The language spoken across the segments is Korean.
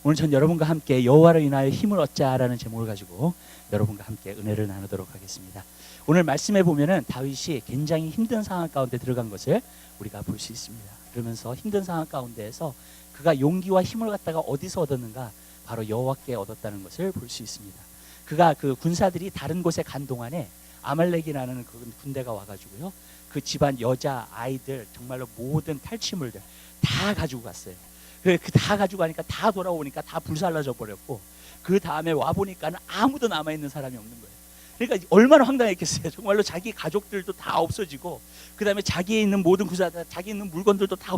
오늘 전 여러분과 함께 여호와로 인하여 힘을 얻자라는 제목을 가지고 여러분과 함께 은혜를 나누도록 하겠습니다. 오늘 말씀에 보면은 다윗이 굉장히 힘든 상황 가운데 들어간 것을 우리가 볼 수 있습니다. 그러면서 힘든 상황 가운데에서 그가 용기와 힘을 갖다가 어디서 얻었는가? 바로 여호와께 얻었다는 것을 볼 수 있습니다. 그가 그 군사들이 다른 곳에 간 동안에 아말렉이라는 그 군대가 와가지고요, 그 집안 여자 아이들 정말로 모든 탈취물들 다 가지고 갔어요. 그 다 가지고 가니까 다 돌아오니까 다 불살라져 버렸고, 그 다음에 와 보니까는 아무도 남아 있는 사람이 없는 거예요. 그러니까 얼마나 황당했겠어요. 정말로 자기 가족들도 다 없어지고, 그 다음에 자기에 있는 모든 구사들, 자기 있는 물건들도 다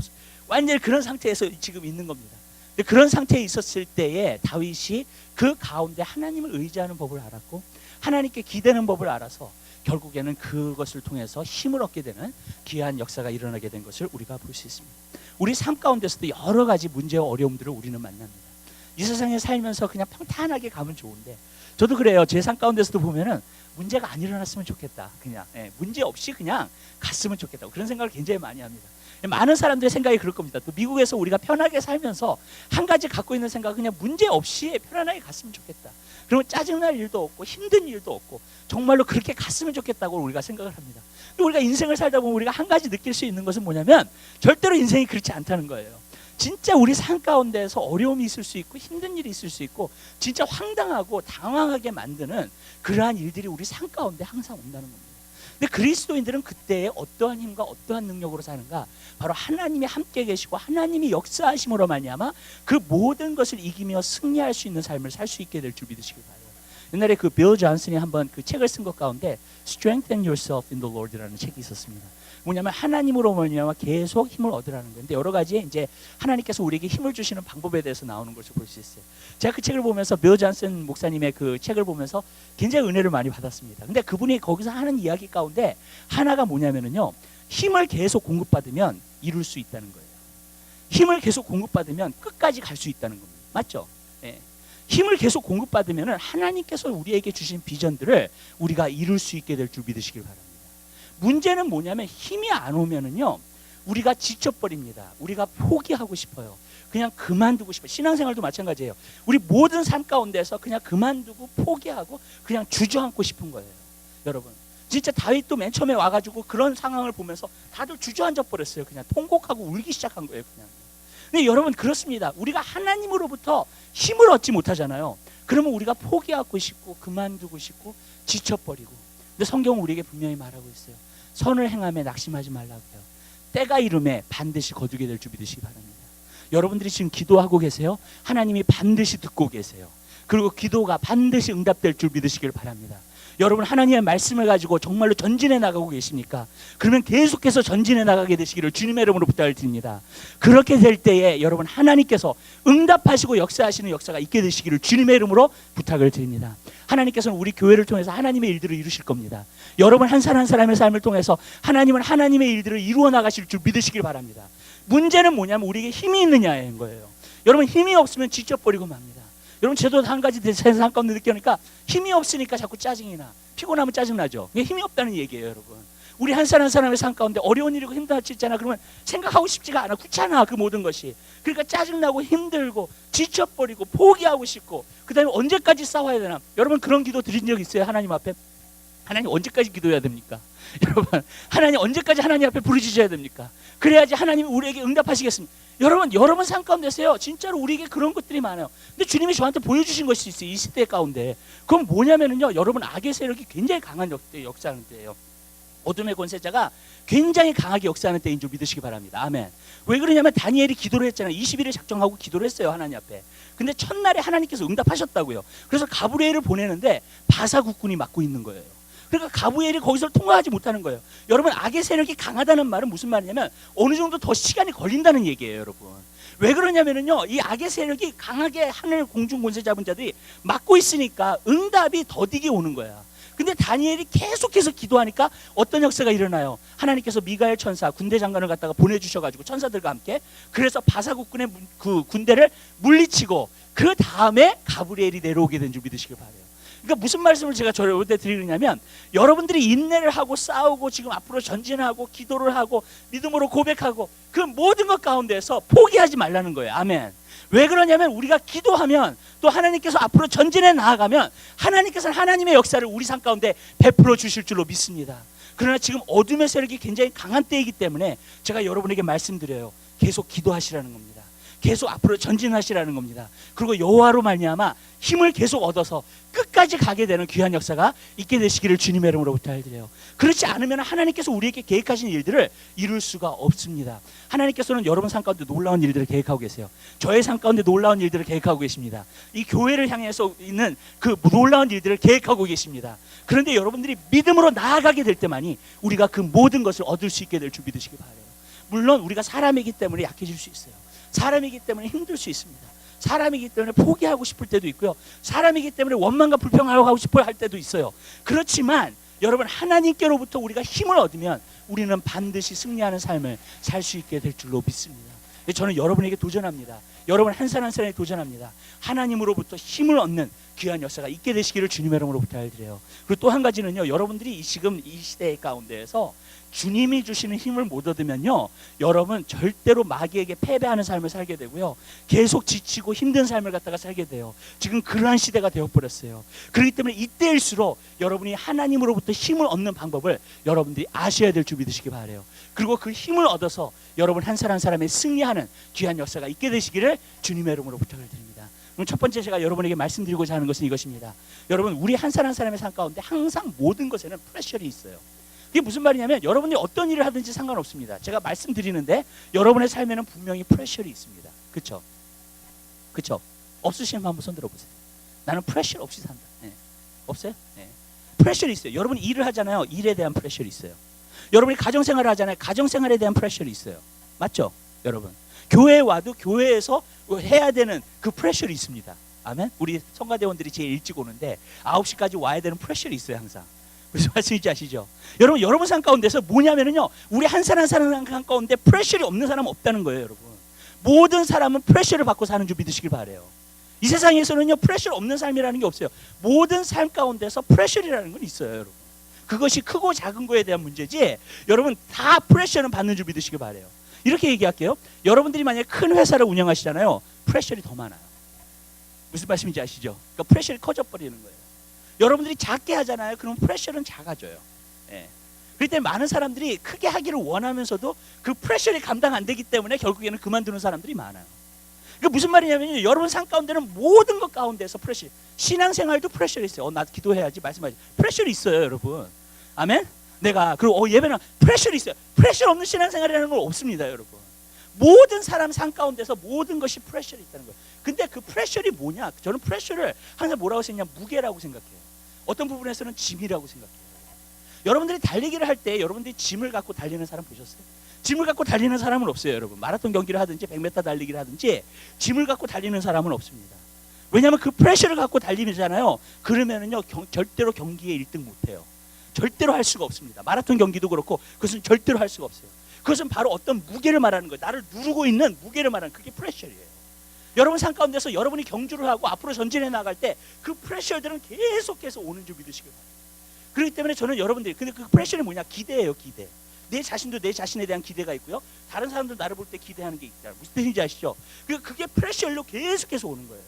완전히 그런 상태에서 지금 있는 겁니다. 근데 그런 상태에 있었을 때에 다윗이 그 가운데 하나님을 의지하는 법을 알았고, 하나님께 기대는 법을 알아서 결국에는 그것을 통해서 힘을 얻게 되는 귀한 역사가 일어나게 된 것을 우리가 볼 수 있습니다. 우리 삶 가운데서도 여러 가지 문제와 어려움들을 우리는 만납니다. 이 세상에 살면서 그냥 평탄하게 가면 좋은데, 저도 그래요. 제 삶 가운데서도 보면은 문제가 안 일어났으면 좋겠다. 그냥 문제 없이 그냥 갔으면 좋겠다. 그런 생각을 굉장히 많이 합니다. 많은 사람들의 생각이 그럴 겁니다. 또 미국에서 우리가 편하게 살면서 한 가지 갖고 있는 생각은 그냥 문제 없이 편안하게 갔으면 좋겠다. 그러면 짜증날 일도 없고 힘든 일도 없고 정말로 그렇게 갔으면 좋겠다고 우리가 생각을 합니다. 우리가 인생을 살다 보면 우리가 한 가지 느낄 수 있는 것은 뭐냐면, 절대로 인생이 그렇지 않다는 거예요. 진짜 우리 삶 가운데에서 어려움이 있을 수 있고 힘든 일이 있을 수 있고 진짜 황당하고 당황하게 만드는 그러한 일들이 우리 삶 가운데 항상 온다는 겁니다. 근데 그리스도인들은 그때에 어떠한 힘과 어떠한 능력으로 사는가? 바로 하나님이 함께 계시고 하나님이 역사하심으로 말미암아 그 모든 것을 이기며 승리할 수 있는 삶을 살 수 있게 될 줄 믿으시기 바라요. 옛날에 그 빌 존슨이 한번 그 책을 쓴 것 가운데 Strengthen Yourself in the Lord라는 책이 있었습니다. 뭐냐면 하나님으로 말미암아 계속 힘을 얻으라는 거예요. 근데 여러 가지 이제 하나님께서 우리에게 힘을 주시는 방법에 대해서 나오는 것을 볼 수 있어요. 제가 그 책을 보면서 빌 존슨 목사님의 그 책을 보면서 굉장히 은혜를 많이 받았습니다. 근데 그분이 거기서 하는 이야기 가운데 하나가 뭐냐면요, 힘을 계속 공급받으면 이룰 수 있다는 거예요. 힘을 계속 공급받으면 끝까지 갈 수 있다는 겁니다. 맞죠? 예. 힘을 계속 공급받으면 하나님께서 우리에게 주신 비전들을 우리가 이룰 수 있게 될 줄 믿으시길 바랍니다. 문제는 뭐냐면 힘이 안 오면은요, 우리가 지쳐버립니다. 우리가 포기하고 싶어요. 그냥 그만두고 싶어요. 신앙생활도 마찬가지예요. 우리 모든 삶 가운데서 그냥 그만두고 포기하고 그냥 주저앉고 싶은 거예요. 여러분, 진짜 다윗도 맨 처음에 와가지고 그런 상황을 보면서 다들 주저앉아 버렸어요. 그냥 통곡하고 울기 시작한 거예요. 그냥. 근데 여러분, 그렇습니다. 우리가 하나님으로부터 힘을 얻지 못하잖아요. 그러면 우리가 포기하고 싶고 그만두고 싶고 지쳐버리고. 근데 성경은 우리에게 분명히 말하고 있어요. 선을 행함에 낙심하지 말라고요. 때가 이름에 반드시 거두게 될 줄 믿으시기 바랍니다. 여러분들이 지금 기도하고 계세요. 하나님이 반드시 듣고 계세요. 그리고 기도가 반드시 응답될 줄 믿으시길 바랍니다. 여러분, 하나님의 말씀을 가지고 정말로 전진해 나가고 계십니까? 그러면 계속해서 전진해 나가게 되시기를 주님의 이름으로 부탁을 드립니다. 그렇게 될 때에 여러분, 하나님께서 응답하시고 역사하시는 역사가 있게 되시기를 주님의 이름으로 부탁을 드립니다. 하나님께서는 우리 교회를 통해서 하나님의 일들을 이루실 겁니다. 여러분 한 사람 한 사람의 삶을 통해서 하나님은 하나님의 일들을 이루어 나가실 줄 믿으시길 바랍니다. 문제는 뭐냐면 우리에게 힘이 있느냐인 거예요. 여러분, 힘이 없으면 지쳐버리고 맙니다. 여러분, 저도 한 가지 세상 가운데 느끼니까 힘이 없으니까 자꾸 짜증이 나. 피곤하면 짜증나죠. 이게 힘이 없다는 얘기예요. 여러분, 우리 한 사람 한 사람의 삶 가운데 어려운 일이고 힘든 일이 있잖아. 그러면 생각하고 싶지가 않아. 귀찮아, 그 모든 것이. 그러니까 짜증나고 힘들고 지쳐버리고 포기하고 싶고, 그 다음에 언제까지 싸워야 되나. 여러분, 그런 기도 드린 적 있어요? 하나님 앞에? 하나님 언제까지 기도해야 됩니까? 여러분, 하나님 언제까지 하나님 앞에 부르짖어야 됩니까? 그래야지 하나님이 우리에게 응답하시겠습니다. 여러분 삶 가운데서요, 진짜로 우리에게 그런 것들이 많아요. 근데 주님이 저한테 보여주신 것이 있어요. 이 시대 가운데. 그건 뭐냐면요, 여러분, 악의 세력이 굉장히 강한 역사하는 때예요. 어둠의 권세자가 굉장히 강하게 역사하는 때인 줄 믿으시기 바랍니다. 아멘. 왜 그러냐면 다니엘이 기도를 했잖아요. 20일을 작정하고 기도를 했어요, 하나님 앞에. 근데 첫날에 하나님께서 응답하셨다고요. 그래서 가브리엘을 보내는데 바사 국군이 막고 있는 거예요. 그러니까 가브리엘이 거기서 통과하지 못하는 거예요. 여러분, 악의 세력이 강하다는 말은 무슨 말이냐면 어느 정도 더 시간이 걸린다는 얘기예요. 여러분, 왜 그러냐면요, 이 악의 세력이 강하게 하늘 공중 권세 잡은 자들이 막고 있으니까 응답이 더디게 오는 거야. 근데 다니엘이 계속해서 기도하니까 어떤 역사가 일어나요? 하나님께서 미가엘 천사 군대 장관을 갖다가 보내주셔가지고 천사들과 함께, 그래서 바사 국군의 그 군대를 물리치고 그 다음에 가브리엘이 내려오게 된 줄 믿으시길 바라요. 그러니까 무슨 말씀을 제가 저한테 드리느냐면, 여러분들이 인내를 하고 싸우고 지금 앞으로 전진하고 기도를 하고 믿음으로 고백하고 그 모든 것 가운데서 포기하지 말라는 거예요. 아멘. 왜 그러냐면 우리가 기도하면 또 하나님께서 앞으로 전진해 나아가면 하나님께서는 하나님의 역사를 우리 삶 가운데 베풀어 주실 줄로 믿습니다. 그러나 지금 어둠의 세력이 굉장히 강한 때이기 때문에 제가 여러분에게 말씀드려요. 계속 기도하시라는 겁니다. 계속 앞으로 전진하시라는 겁니다. 그리고 여호와로 말미암아 힘을 계속 얻어서 끝까지 가게 되는 귀한 역사가 있게 되시기를 주님의 이름으로 부탁드려요. 그렇지 않으면 하나님께서 우리에게 계획하신 일들을 이룰 수가 없습니다. 하나님께서는 여러분 삶 가운데 놀라운 일들을 계획하고 계세요. 저의 삶 가운데 놀라운 일들을 계획하고 계십니다. 이 교회를 향해서 있는 그 놀라운 일들을 계획하고 계십니다. 그런데 여러분들이 믿음으로 나아가게 될 때만이 우리가 그 모든 것을 얻을 수 있게 될 줄 믿으시기 바라요. 물론 우리가 사람이기 때문에 약해질 수 있어요. 사람이기 때문에 힘들 수 있습니다. 사람이기 때문에 포기하고 싶을 때도 있고요. 사람이기 때문에 원망과 불평하고 싶어 할 때도 있어요. 그렇지만 여러분, 하나님께로부터 우리가 힘을 얻으면 우리는 반드시 승리하는 삶을 살 수 있게 될 줄로 믿습니다. 저는 여러분에게 도전합니다. 여러분 한 사람 한 사람에 도전합니다. 하나님으로부터 힘을 얻는 귀한 역사가 있게 되시기를 주님의 이름으로 부탁드려요. 그리고 또 한 가지는요, 여러분들이 지금 이 시대 가운데에서 주님이 주시는 힘을 못 얻으면요, 여러분 절대로 마귀에게 패배하는 삶을 살게 되고요, 계속 지치고 힘든 삶을 갖다가 살게 돼요. 지금 그러한 시대가 되어버렸어요. 그렇기 때문에 이때일수록 여러분이 하나님으로부터 힘을 얻는 방법을 여러분들이 아셔야 될 줄 믿으시기 바라요. 그리고 그 힘을 얻어서 여러분 한 사람 한 사람의 승리하는 귀한 역사가 있게 되시기를 주님의 이름으로 부탁을 드립니다. 그럼 첫 번째 제가 여러분에게 말씀드리고자 하는 것은 이것입니다. 여러분, 우리 한 사람 한 사람의 삶 가운데 항상 모든 것에는 프레셔가 있어요. 이게 무슨 말이냐면 여러분이 어떤 일을 하든지 상관없습니다. 제가 말씀드리는데 여러분의 삶에는 분명히 프레셔가 있습니다. 그렇죠? 그렇죠? 없으시면 한번 손 들어보세요. 나는 프레셔 없이 산다. 네. 없어요? 네. 프레셔가 있어요. 여러분이 일을 하잖아요. 일에 대한 프레셔가 있어요. 여러분이 가정생활을 하잖아요. 가정생활에 대한 프레셔가 있어요. 맞죠? 여러분, 교회에 와도 교회에서 해야 되는 그 프레셔가 있습니다. 아멘? 우리 성가대원들이 제일 일찍 오는데 9시까지 와야 되는 프레셔가 있어요. 항상. 무슨 말씀인지 아시죠? 여러분 삶 가운데서 뭐냐면요, 우리 한 사람 한 사람 가운데 프레셔가 없는 사람은 없다는 거예요. 여러분, 모든 사람은 프레셔를 받고 사는 줄 믿으시길 바라요. 이 세상에서는요, 프레셔 없는 삶이라는 게 없어요. 모든 삶 가운데서 프레셔라는 건 있어요. 여러분, 그것이 크고 작은 거에 대한 문제지 여러분 다 프레셔는 받는 줄 믿으시길 바라요. 이렇게 얘기할게요. 여러분들이 만약에 큰 회사를 운영하시잖아요. 프레셔가 더 많아요. 무슨 말씀인지 아시죠? 그러니까 프레셔가 커져 버리는 거예요. 여러분들이 작게 하잖아요. 그럼 프레셔는 작아져요. 예. 그렇기 때문에 많은 사람들이 크게 하기를 원하면서도 그 프레셔를 감당 안 되기 때문에 결국에는 그만두는 사람들이 많아요. 그러니까 무슨 말이냐면요, 여러분 삶 가운데는 모든 것 가운데서 프레셔, 신앙생활도 프레셔가 있어요. 나 기도해야지, 말씀하지. 프레셔가 있어요, 여러분. 아멘? 그리고 예배는 프레셔가 있어요. 프레셔 없는 신앙생활이라는 건 없습니다, 여러분. 모든 사람 삶 가운데서 모든 것이 프레셔가 있다는 거예요. 근데 그 프레셔가 뭐냐? 저는 프레셔를 항상 뭐라고 생각해요? 무게라고 생각해요. 어떤 부분에서는 짐이라고 생각해요. 여러분들이 달리기를 할 때 여러분들이 짐을 갖고 달리는 사람 보셨어요? 짐을 갖고 달리는 사람은 없어요. 여러분, 마라톤 경기를 하든지 100m 달리기를 하든지 짐을 갖고 달리는 사람은 없습니다. 왜냐하면 그 프레셔를 갖고 달리잖아요. 그러면은요, 절대로 경기에 1등 못해요. 절대로 할 수가 없습니다. 마라톤 경기도 그렇고 그것은 절대로 할 수가 없어요. 그것은 바로 어떤 무게를 말하는 거예요. 나를 누르고 있는 무게를 말하는, 그게 프레셔예요. 여러분 삶 가운데서 여러분이 경주를 하고 앞으로 전진해 나갈 때 그 프레셔들은 계속해서 오는 줄 믿으시길 바랍니다. 그렇기 때문에 저는 여러분들이, 근데 그 프레셔는 뭐냐? 기대예요. 기대. 내 자신도 내 자신에 대한 기대가 있고요, 다른 사람들 나를 볼 때 기대하는 게 있다. 무슨 뜻인지 아시죠? 그게 프레셔로 계속해서 오는 거예요.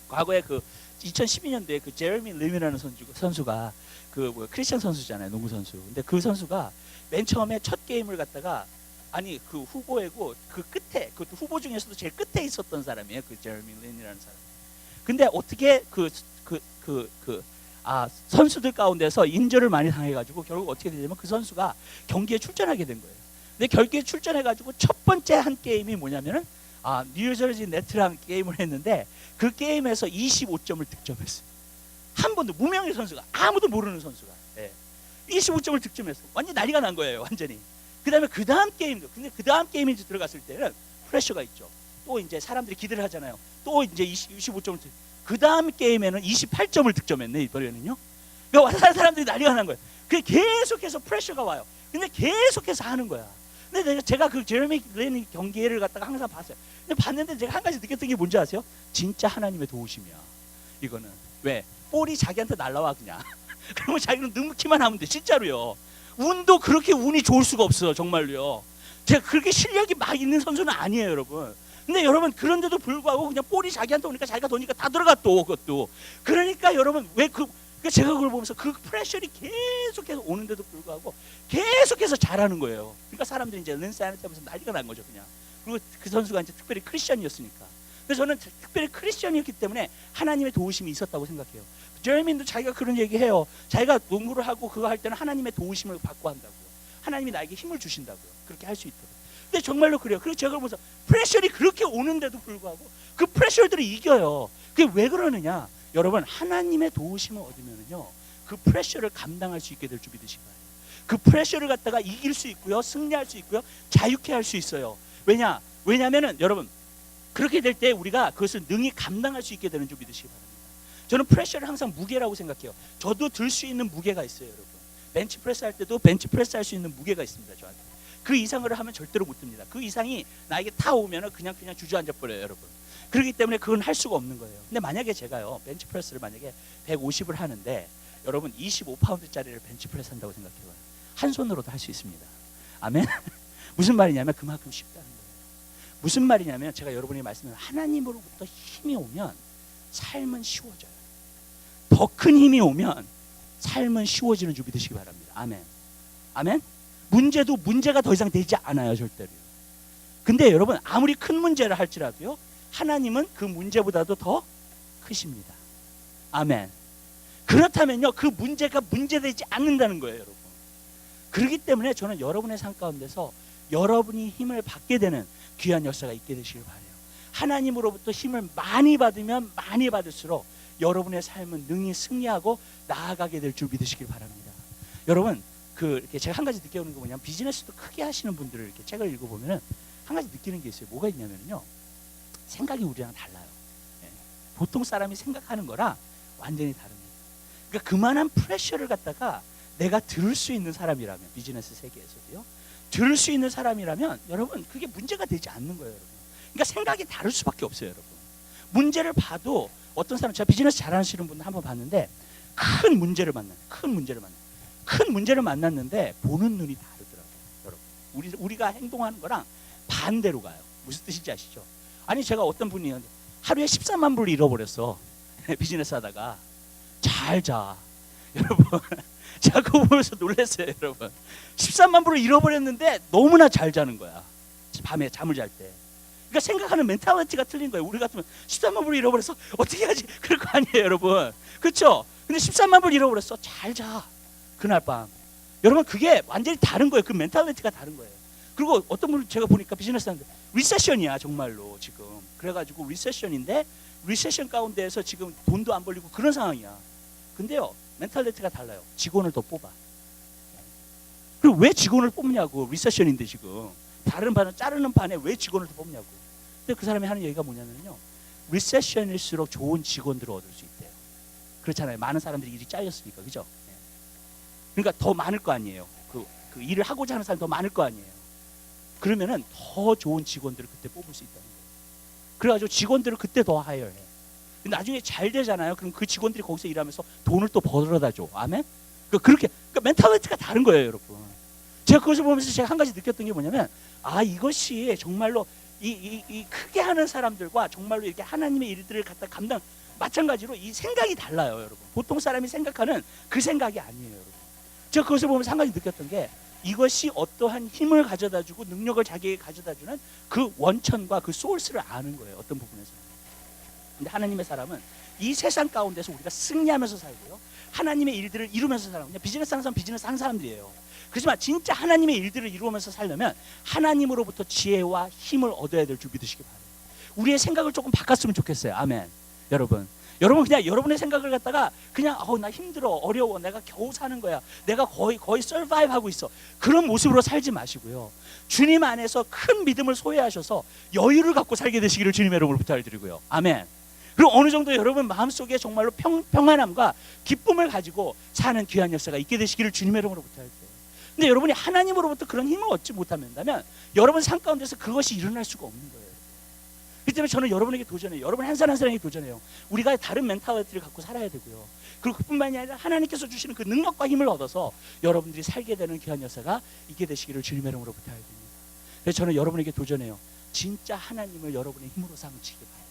과거에 그 2012년도에 그 제레미 림이라는 선수가 크리스찬 선수잖아요. 농구 선수. 근데 그 선수가 맨 처음에 첫 게임을 갖다가, 아니 그 후보이고 그 끝에, 그 후보 중에서도 제일 끝에 있었던 사람이에요. 그 제레미 린이라는 사람. 근데 어떻게 선수들 가운데서 인절을 많이 당해가지고 결국 어떻게 되냐면 그 선수가 경기에 출전하게 된 거예요. 근데 경기에 출전해가지고 첫 번째 한 게임이 뭐냐면은 뉴저지 네트랑 게임을 했는데 그 게임에서 25점을 득점했어요. 한 번도, 무명의 선수가, 아무도 모르는 선수가 25점을 득점했어. 완전 난리가 난 거예요. 완전히. 그다음에 그 다음 게임도, 근데 그 다음 게임에 들어갔을 때는 프레셔가 있죠. 또 이제 사람들이 기대를 하잖아요. 또 이제 25점을 그 다음 게임에는 28점을 득점했네, 이번에는요. 그러니까 사람들이 난리가 난 거예요. 그게 계속해서 프레셔가 와요. 근데 계속해서 하는 거야. 근데 제가 그 제레미 린 경기를 갖다가 항상 봤어요. 근데 봤는데 제가 한 가지 느꼈던 게 뭔지 아세요? 진짜 하나님의 도우심이야. 이거는 왜? 볼이 자기한테 날라와 그냥. 그러면 자기는 넣기만 하면 돼. 진짜로요. 운도 그렇게 운이 좋을 수가 없어요. 정말로요. 제가 그렇게 실력이 막 있는 선수는 아니에요, 여러분. 근데 여러분 그런데도 불구하고 그냥 볼이 자기한테 오니까 자기가 도니까 다 들어가 또 그것도. 그러니까 여러분 제가 그걸 보면서 그 프레셔리 계속해서 오는데도 불구하고 계속해서 잘하는 거예요. 그러니까 사람들이 이제 랜스하는 하면서 난리가 난 거죠 그냥. 그리고 그 선수가 이제 특별히 크리스천이었으니까. 그래서 저는 특별히 크리스천이었기 때문에 하나님의 도우심이 있었다고 생각해요. 제레미도 자기가 그런 얘기해요. 자기가 농구를 하고 그거 할 때는 하나님의 도우심을 받고 한다고요. 하나님이 나에게 힘을 주신다고요. 그렇게 할 수 있도록. 근데 정말로 그래요. 그래서 제가 보면서 프레셔리 그렇게 오는데도 불구하고 그 프레셔들을 이겨요. 그게 왜 그러느냐? 여러분 하나님의 도우심을 얻으면요 그 프레셔를 감당할 수 있게 될 줄 믿으시기 바래요. 그 프레셔를 갖다가 이길 수 있고요, 승리할 수 있고요, 자유케 할 수 있어요. 왜냐하면은 여러분 그렇게 될 때 우리가 그것을 능히 감당할 수 있게 되는 줄 믿으시기 바랍니다. 저는 프레셔를 항상 무게라고 생각해요. 저도 들 수 있는 무게가 있어요, 여러분. 벤치 프레스 할 때도 벤치 프레스 할 수 있는 무게가 있습니다, 저한테. 그 이상을 하면 절대로 못 듭니다. 그 이상이 나에게 타 오면은 그냥 주저앉아 버려요, 여러분. 그렇기 때문에 그건 할 수가 없는 거예요. 근데 만약에 제가요 벤치 프레스를 만약에 150을 하는데 여러분 25파운드짜리를 벤치 프레스 한다고 생각해봐요. 한 손으로도 할 수 있습니다. 아멘. 무슨 말이냐면 그만큼 쉽다는 거예요. 무슨 말이냐면 제가 여러분이 말씀드린 하나님으로부터 힘이 오면 삶은 쉬워져요. 더 큰 힘이 오면 삶은 쉬워지는 줄 믿으시기 바랍니다. 아멘. 아멘. 문제도 문제가 더 이상 되지 않아요, 절대로요. 근데 여러분 아무리 큰 문제를 할지라도요 하나님은 그 문제보다도 더 크십니다. 아멘. 그렇다면요 그 문제가 문제되지 않는다는 거예요, 여러분. 그렇기 때문에 저는 여러분의 삶 가운데서 여러분이 힘을 받게 되는 귀한 역사가 있게 되시길 바라요. 하나님으로부터 힘을 많이 받으면 많이 받을수록 여러분의 삶은 능히 승리하고 나아가게 될 줄 믿으시길 바랍니다. 여러분 이렇게 제가 한 가지 느껴오는 게 뭐냐면 비즈니스도 크게 하시는 분들을 이렇게 책을 읽어보면은 한 가지 느끼는 게 있어요. 뭐가 있냐면요 생각이 우리랑 달라요. 예. 보통 사람이 생각하는 거랑 완전히 다릅니다. 그러니까 그만한 프레셔를 갖다가 내가 들을 수 있는 사람이라면 비즈니스 세계에서도요 들을 수 있는 사람이라면 여러분 그게 문제가 되지 않는 거예요, 여러분. 그러니까 생각이 다를 수밖에 없어요, 여러분. 문제를 봐도 어떤 사람 제가 비즈니스 잘하시는 분들 한번 봤는데 큰 문제를 만났는데 보는 눈이 다르더라고요, 여러분. 우리가 행동하는 거랑 반대로 가요. 무슨 뜻인지 아시죠? 아니 제가 어떤 분이 하루에 13만 불을 잃어버렸어. 비즈니스 하다가 잘 자. 여러분 제가 그거 보면서 놀랐어요, 여러분. 13만 불을 잃어버렸는데 너무나 잘 자는 거야. 밤에 잠을 잘 때. 그러니까 생각하는 멘탈리티가 틀린 거예요. 우리 같으면 13만 불을 잃어버렸어. 어떻게 하지? 그럴 거 아니에요, 여러분. 그렇죠? 근데 13만 불 잃어버렸어. 잘 자. 그날 밤. 여러분 그게 완전히 다른 거예요. 그 멘탈리티가 다른 거예요. 그리고 어떤 분을 제가 보니까 비즈니스 하는데 리세션이야 정말로 지금. 그래가지고 리세션인데 리세션 가운데에서 지금 돈도 안 벌리고 그런 상황이야. 근데요 멘탈리티가 달라요. 직원을 더 뽑아. 그리고 왜 직원을 뽑냐고. 리세션인데 지금 다른 반은 자르는 반에 왜 직원을 더 뽑냐고. 근데 그 사람이 하는 얘기가 뭐냐면요 리세션일수록 좋은 직원들을 얻을 수 있대요. 그렇잖아요. 많은 사람들이 일이 잘렸으니까. 그죠? 그러니까 더 많을 거 아니에요. 그 일을 하고자 하는 사람이 더 많을 거 아니에요. 그러면은 더 좋은 직원들을 그때 뽑을 수 있다는 거예요. 그래가지고 직원들을 그때 더 하여해. 나중에 잘 되잖아요. 그럼 그 직원들이 거기서 일하면서 돈을 또 벌어다 줘. 아멘? 그러니까 멘탈리티가 다른 거예요, 여러분. 제가 그것을 보면서 제가 한 가지 느꼈던 게 뭐냐면 이것이 정말로 이 크게 하는 사람들과 정말로 이렇게 하나님의 일들을 갖다 마찬가지로 이 생각이 달라요, 여러분. 보통 사람이 생각하는 그 생각이 아니에요, 여러분. 제가 그것을 보면서 한 가지 느꼈던 게 이것이 어떠한 힘을 가져다주고 능력을 자기에게 가져다주는 그 원천과 그 소스를 아는 거예요, 어떤 부분에서. 근데 하나님의 사람은 이 세상 가운데서 우리가 승리하면서 살고요 하나님의 일들을 이루면서 살아요. 그냥 비즈니스 하는 사람 비즈니스 하는 사람들이에요. 그렇지만 진짜 하나님의 일들을 이루면서 살려면 하나님으로부터 지혜와 힘을 얻어야 될 줄 믿으시기 바라요. 우리의 생각을 조금 바꿨으면 좋겠어요. 아멘. 여러분 그냥 여러분의 생각을 갖다가 그냥 나 힘들어, 어려워, 내가 겨우 사는 거야, 내가 거의 서바이브 하고 있어, 그런 모습으로 살지 마시고요 주님 안에서 큰 믿음을 소유하셔서 여유를 갖고 살게 되시기를 주님의 이름으로 부탁드리고요. 아멘. 그리고 어느 정도 여러분 마음속에 정말로 평안함과 기쁨을 가지고 사는 귀한 역사가 있게 되시기를 주님의 이름으로 부탁드려요. 근데 여러분이 하나님으로부터 그런 힘을 얻지 못한다면 여러분 삶 가운데서 그것이 일어날 수가 없는 거예요. 그렇기 때문에 저는 여러분에게 도전해요. 여러분 한 사람 한 사람에게 도전해요. 우리가 다른 멘탈리티를 갖고 살아야 되고요. 그리고 그뿐만이 아니라 하나님께서 주시는 그 능력과 힘을 얻어서 여러분들이 살게 되는 귀한 역사가 있게 되시기를 주님의 이름으로 부탁드립니다. 그래서 저는 여러분에게 도전해요. 진짜 하나님을 여러분의 힘으로 삼으시기 바랍니다.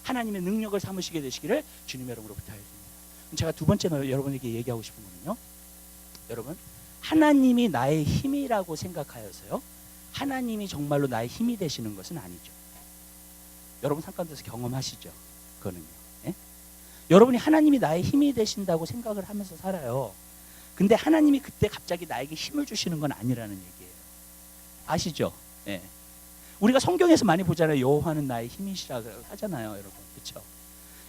하나님의 능력을 삼으시게 되시기를 주님의 이름으로 부탁드립니다. 제가 두 번째 여러분에게 얘기하고 싶은 거는요, 여러분, 하나님이 나의 힘이라고 생각하여서요, 하나님이 정말로 나의 힘이 되시는 것은 아니죠. 여러분 삶 가운데서 경험하시죠? 그거는요. 예? 여러분이 하나님이 나의 힘이 되신다고 생각을 하면서 살아요. 근데 하나님이 그때 갑자기 나에게 힘을 주시는 건 아니라는 얘기예요. 아시죠? 예. 우리가 성경에서 많이 보잖아요. 여호와는 나의 힘이시라고 하잖아요, 여러분. 그렇죠?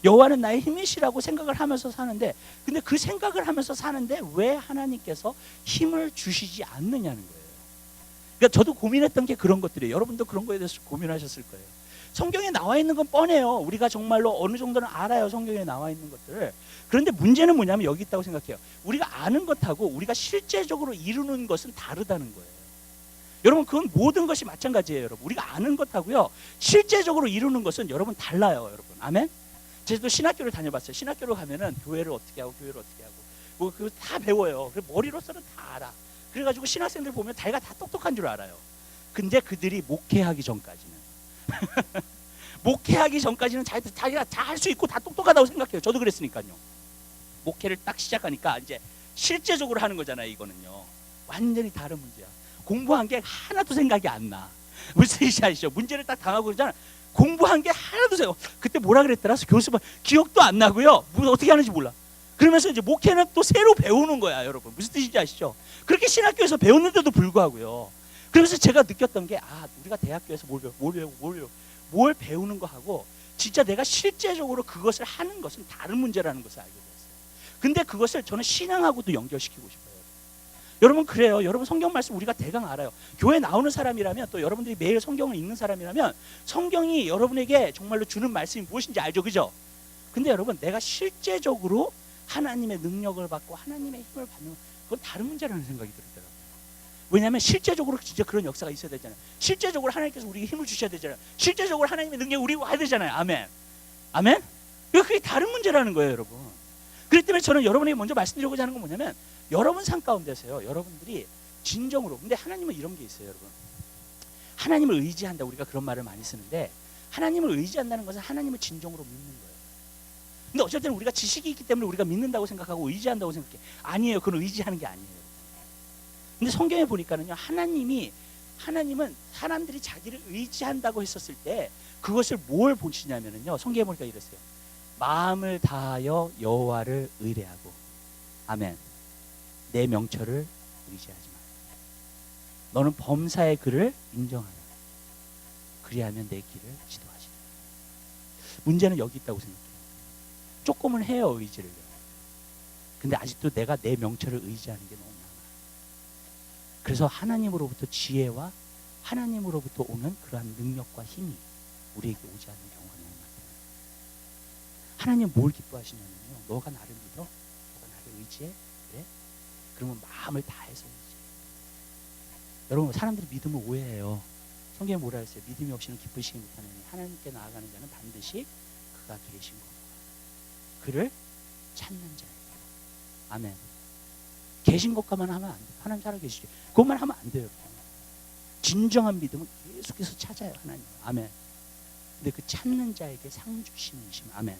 여호와는 나의 힘이시라고 생각을 하면서 사는데, 근데 그 생각을 하면서 사는데 왜 하나님께서 힘을 주시지 않느냐는 거예요. 그러니까 저도 고민했던 게 그런 것들이에요. 여러분도 그런 거에 대해서 고민하셨을 거예요. 성경에 나와 있는 건 뻔해요. 우리가 정말로 어느 정도는 알아요, 성경에 나와 있는 것들을. 그런데 문제는 뭐냐면 여기 있다고 생각해요. 우리가 아는 것하고 우리가 실제적으로 이루는 것은 다르다는 거예요. 여러분, 그건 모든 것이 마찬가지예요. 여러분, 우리가 아는 것하고요, 실제적으로 이루는 것은 여러분 달라요. 여러분, 아멘. 제가 또 신학교를 다녀봤어요. 신학교로 가면은 교회를 어떻게 하고 교회를 어떻게 하고 뭐 그거 다 배워요. 그래서 머리로서는 다 알아. 그래가지고 신학생들 보면 자기가 다 똑똑한 줄 알아요. 근데 그들이 목회하기 전까지는 목회하기 전까지는 자기가 다 할 수 있고 다 똑똑하다고 생각해요. 저도 그랬으니까요. 목회를 딱 시작하니까 이제 실제적으로 하는 거잖아요. 이거는요, 완전히 다른 문제야. 공부한 게 하나도 생각이 안 나. 무슨 뜻인지 아시죠? 문제를 딱 당하고 그러잖아. 공부한 게 하나도 생각. 그때 뭐라 그랬더라? 교수가 기억도 안 나고요. 뭐 어떻게 하는지 몰라. 그러면서 이제 목회는 또 새로 배우는 거야, 여러분. 무슨 뜻인지 아시죠? 그렇게 신학교에서 배웠는데도 불구하고요. 그래서 제가 느꼈던 게, 우리가 대학교에서 뭘 배우는 거 하고 진짜 내가 실제적으로 그것을 하는 것은 다른 문제라는 것을 알게 됐어요. 근데 그것을 저는 신앙하고도 연결시키고 싶어요. 여러분, 그래요. 여러분, 성경 말씀 우리가 대강 알아요. 교회 나오는 사람이라면, 또 여러분들이 매일 성경을 읽는 사람이라면 성경이 여러분에게 정말로 주는 말씀이 무엇인지 알죠, 그죠? 근데 여러분, 내가 실제적으로 하나님의 능력을 받고 하나님의 힘을 받는, 그건 다른 문제라는 생각이 들더라고요. 왜냐하면 실제적으로 진짜 그런 역사가 있어야 되잖아요. 실제적으로 하나님께서 우리에게 힘을 주셔야 되잖아요. 실제적으로 하나님의 능력이 우리가 와야 되잖아요. 아멘. 아멘? 그게 다른 문제라는 거예요, 여러분. 그렇기 때문에 저는 여러분에게 먼저 말씀드리고자 하는 건 뭐냐면, 여러분 삶 가운데서요, 여러분들이 진정으로, 근데 하나님은 이런 게 있어요, 여러분. 하나님을 의지한다, 우리가 그런 말을 많이 쓰는데, 하나님을 의지한다는 것은 하나님을 진정으로 믿는 거예요. 근데 어쨌든 우리가 지식이 있기 때문에 우리가 믿는다고 생각하고 의지한다고 생각해. 아니에요. 그건 의지하는 게 아니에요. 근데 성경에 보니까는요, 하나님은 사람들이 자기를 의지한다고 했었을 때 그것을 뭘 보시냐면요, 성경에 보니까 이랬어요. 마음을 다하여 여호와를 의뢰하고, 아멘. 내 명철을 의지하지 마. 너는 범사의 그를 인정하라. 그리하면 내 길을 지도하시라. 문제는 여기 있다고 생각해요. 조금은 해요, 의지를요. 근데 아직도 내가 내 명철을 의지하는 게 너무 많아. 그래서 하나님으로부터 지혜와 하나님으로부터 오는 그러한 능력과 힘이 우리에게 오지 않는 경우가 너무 많아요. 하나님 뭘 기뻐하시냐면요, 너가 나를 믿어? 너가 나를 의지해? 그래? 그러면 마음을 다해서 의지해. 여러분, 사람들이 믿음을 오해해요. 성경에 뭐라 했어요? 믿음이 없이는 기쁘시지 못하느니 하나님께 나아가는 자는 반드시 그가 계신 겁니다. 그를 찾는 자예요. 아멘. 계신 것과만 하면 안 돼요. 하나님 살아계시죠. 그것만 하면 안 돼요. 진정한 믿음은 계속해서 찾아요, 하나님. 아멘. 근데 그 찾는 자에게 상 주시는 심. 아멘.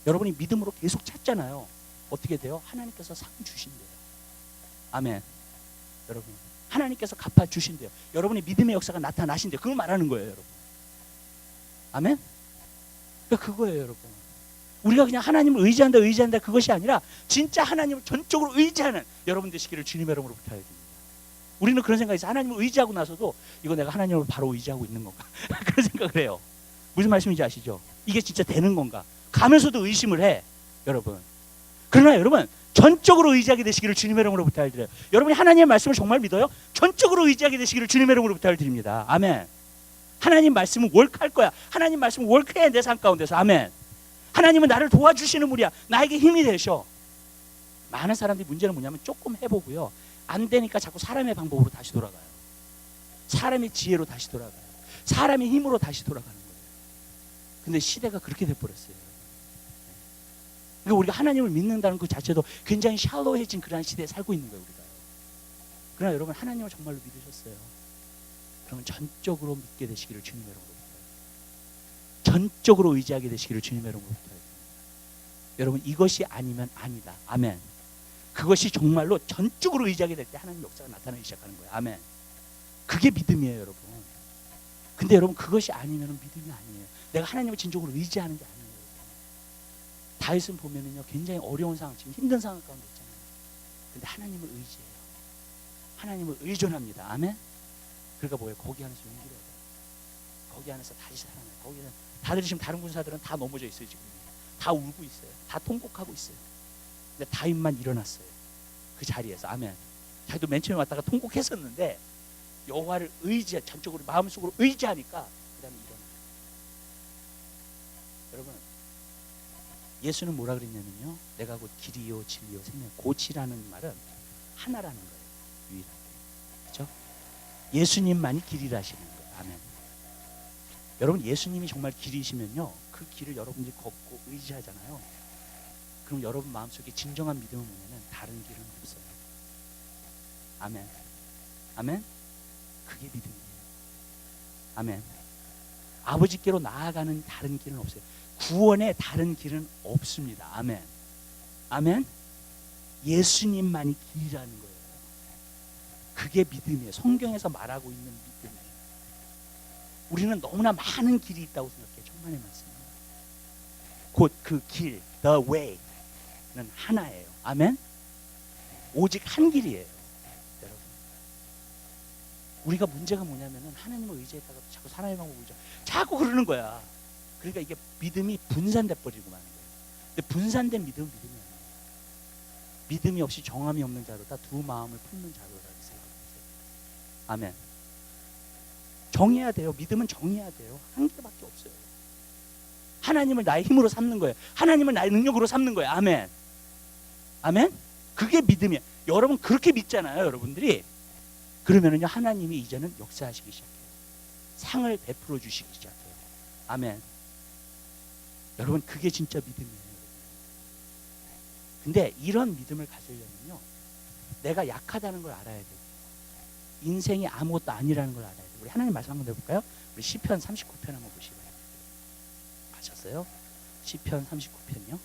여러분이 믿음으로 계속 찾잖아요. 어떻게 돼요? 하나님께서 상 주신대요. 아멘. 여러분, 하나님께서 갚아 주신대요. 여러분의 믿음의 역사가 나타나신대요. 그걸 말하는 거예요, 여러분. 아멘. 그러니까 그거예요, 여러분. 우리가 그냥 하나님을 의지한다 그것이 아니라 진짜 하나님을 전적으로 의지하는 여러분 되시기를 주님의 이름으로 부탁드립니다. 우리는 그런 생각이 있어요. 하나님을 의지하고 나서도 이거 내가 하나님을 바로 의지하고 있는 건가? 그런 생각을 해요. 무슨 말씀인지 아시죠? 이게 진짜 되는 건가? 가면서도 의심을 해, 여러분. 그러나 여러분, 전적으로 의지하게 되시기를 주님의 이름으로 부탁드려요. 여러분이 하나님의 말씀을 정말 믿어요? 전적으로 의지하게 되시기를 주님의 이름으로 부탁드립니다. 아멘. 하나님 말씀은 월크할 거야. 하나님 말씀은 월크해, 내 삶 가운데서. 아멘. 하나님은 나를 도와주시는 분이야. 나에게 힘이 되셔. 많은 사람들이 문제는 뭐냐면 조금 해보고요, 안 되니까 자꾸 사람의 방법으로 다시 돌아가요. 사람의 지혜로 다시 돌아가요. 사람의 힘으로 다시 돌아가는 거예요. 근데 시대가 그렇게 돼버렸어요. 그러니까 우리가 하나님을 믿는다는 그 자체도 굉장히 샬로해진 그런 시대에 살고 있는 거예요, 우리가. 그러나 여러분, 하나님을 정말로 믿으셨어요? 그러면 전적으로 믿게 되시기를 주님의 이름으로 부탁드립니다. 전적으로 의지하게 되시기를 주님의 이름으로 부탁드립니다. 여러분, 이것이 아니면 아니다. 아멘. 그것이 정말로 전적으로 의지하게 될 때 하나님의 역사가 나타나기 시작하는 거예요. 아멘. 그게 믿음이에요, 여러분. 근데 여러분, 그것이 아니면 믿음이 아니에요. 내가 하나님을 진정으로 의지하는 게 아니에요. 다윗은 보면은요, 굉장히 어려운 상황, 지금 힘든 상황 가운데 있잖아요. 근데 하나님을 의지해요. 하나님을 의존합니다. 아멘. 그러니까 뭐예요? 거기 안에서 용기를 얻어요. 거기 안에서 다시 살아나요. 거기는 다들 지금 다른 군사들은 다 넘어져 있어요. 지금 다 울고 있어요. 다 통곡하고 있어요. 근데 다윗만 일어났어요. 그 자리에서. 아멘. 자기도 맨 처음에 왔다가 통곡했었는데 여호와를 전적으로 마음속으로 의지하니까 그 다음에 일어나요. 여러분, 예수는 뭐라 그랬냐면요, 내가 곧 길이요 진리요 생명. 곧이라는 말은 하나라는 거예요. 유일하게. 그렇죠? 예수님만이 길이라시는 거예요. 아멘. 여러분, 예수님이 정말 길이시면요, 그 길을 여러분들이 걷고 의지하잖아요. 그럼 여러분 마음속에 진정한 믿음을 보면은 다른 길은 없어요. 아멘. 아멘. 그게 믿음이에요. 아멘. 아버지께로 나아가는 다른 길은 없어요. 구원의 다른 길은 없습니다. 아멘. 아멘. 예수님만이 길이라는 거예요. 그게 믿음이에요. 성경에서 말하고 있는 믿음이에요. 우리는 너무나 많은 길이 있다고 생각해요. 천만의 말씀입니다. 곧 그 길, the way는 하나예요. 아멘. 오직 한 길이에요. 여러분, 우리가 문제가 뭐냐면은 하나님을 의지했다가 자꾸 사람의 방법을 의지, 자꾸 그러는 거야. 그러니까 이게 믿음이 분산돼 버리고 마는 거예요. 근데 분산된 믿음은 믿음이 아니에요. 믿음이 없이 정함이 없는 자로다 두 마음을 품는 자로다 생각하세요. 아멘. 정해야 돼요. 믿음은 정해야 돼요. 한 개밖에 없어요. 하나님을 나의 힘으로 삼는 거예요. 하나님을 나의 능력으로 삼는 거예요. 아멘. 아멘. 그게 믿음이에요. 여러분 그렇게 믿잖아요. 여러분들이. 그러면은요, 하나님이 이제는 역사하시기 시작해요. 상을 베풀어 주시기 시작해요. 아멘. 여러분, 그게 진짜 믿음이에요. 근데 이런 믿음을 가지려면요, 내가 약하다는 걸 알아야 돼요. 인생이 아무것도 아니라는 걸 알아야 돼요. 우리 하나님 말씀 한번 해볼까요? 우리 시편 39편 한번 보시기 바랍니다. 가셨어요? 시편 39편이요.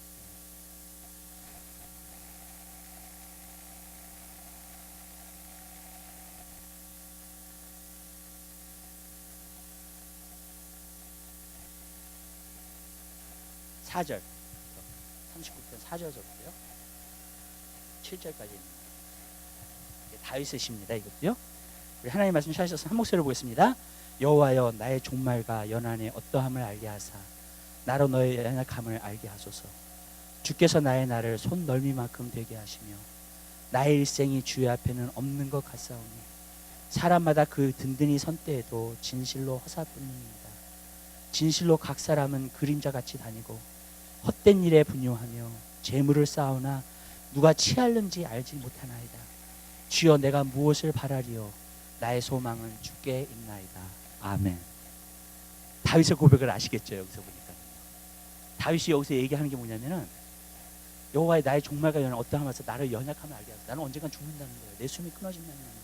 (4절) 39편 4절부터요 7절까지 있는 다윗의 시입니다. 이것도요. 우리 하나님 말씀 찾으셔서 한 목소리로 보겠습니다. 여호와여, 나의 종말과 연한의 어떠함을 알게 하사 나로 너의 연약함을 알게 하소서. 주께서 나의 날을 손 넓이만큼 되게 하시며 나의 일생이 주의 앞에는 없는 것 같사오니 사람마다 그 든든히 선 때에도 진실로 허사뿐입니다. 진실로 각 사람은 그림자같이 다니고 헛된 일에 분요하며 재물을 쌓으나 누가 취할는지 알지 못하나이다. 주여, 내가 무엇을 바라리요? 나의 소망은 주께 있나이다. 아멘. 다윗의 고백을 아시겠죠? 여기서 보니까 다윗이 여기서 얘기하는 게 뭐냐면은, 여호와의 나의 종말과 연한 어떠하면서 나를 연약함을 알게 하소서. 나는 언젠간 죽는다는 거예요. 내 숨이 끊어진다는 겁니다.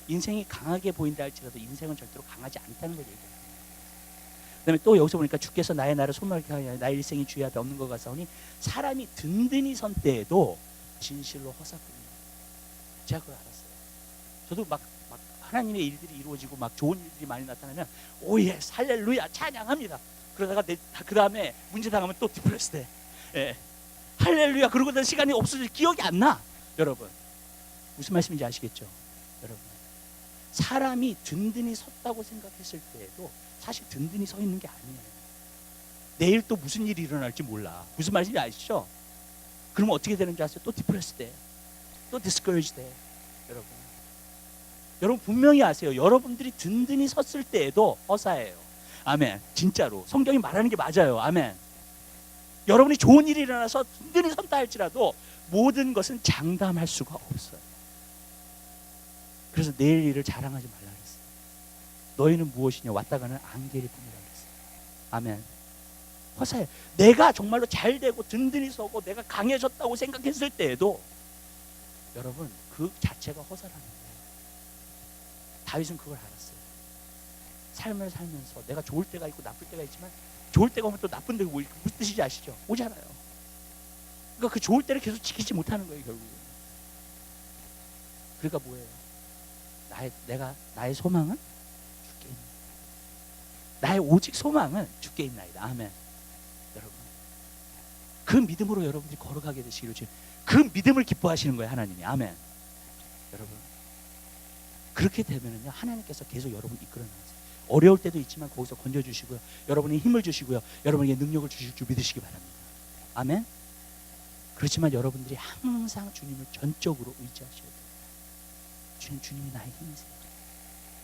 인생이 강하게 보인다 할지라도 인생은 절대로 강하지 않다는 걸 얘기해요. 그다음에 또 여기서 보니까 주께서 나의 날을 손넓게 하여 나의 일생이 주의 앞에 없는 것 같사오니 사람이 든든히 선 때에도 진실로 허사뿐이에요. 제가 그걸 알았어요. 저도 막 하나님의 일들이 이루어지고 막 좋은 일들이 많이 나타나면 오예 할렐루야 찬양합니다. 그러다가 그 다음에 문제 당하면 또 디프레스 돼. 예. 할렐루야 그러고 난 시간이 없어질 기억이 안 나. 여러분 무슨 말씀인지 아시겠죠? 여러분, 사람이 든든히 섰다고 생각했을 때에도 사실 든든히 서 있는 게 아니에요. 내일 또 무슨 일이 일어날지 몰라. 무슨 말인지 아시죠? 그러면 어떻게 되는 줄 아세요? 또 디프레스 돼. 또 디스커리지 돼. 여러분 분명히 아세요. 여러분들이 든든히 섰을 때에도 허사예요. 아멘. 진짜로 성경이 말하는 게 맞아요. 아멘. 여러분이 좋은 일이 일어나서 든든히 섰다 할지라도 모든 것은 장담할 수가 없어요. 그래서 내일 일을 자랑하지 말라 그랬어요. 너희는 무엇이냐? 왔다 가는 안개일 뿐이라 그랬어요. 아멘. 허사예요. 내가 정말로 잘 되고 든든히 서고 내가 강해졌다고 생각했을 때에도 여러분 그 자체가 허사라는 거예요. 다윗은 그걸 알았어요. 삶을 살면서 내가 좋을 때가 있고 나쁠 때가 있지만 좋을 때가 오면 또 나쁜 때가 무슨 뜻인지 아시죠? 오잖아요. 그러니까 그 좋을 때를 계속 지키지 못하는 거예요, 결국. 그러니까 뭐예요? 나의 소망은 주께 있나이다. 나의 오직 소망은 주께 있나이다. 아멘. 여러분, 그 믿음으로 여러분들이 걸어가게 되시기를 주님. 그 믿음을 기뻐하시는 거예요, 하나님이. 아멘. 여러분, 그렇게 되면은요, 하나님께서 계속 여러분 이끌어 나가세요. 어려울 때도 있지만 거기서 건져 주시고요, 여러분이 힘을 주시고요, 여러분에게 능력을 주실 줄 믿으시기 바랍니다. 아멘. 그렇지만 여러분들이 항상 주님을 전적으로 의지하셔야 돼요. 주님이 나의 힘이세요.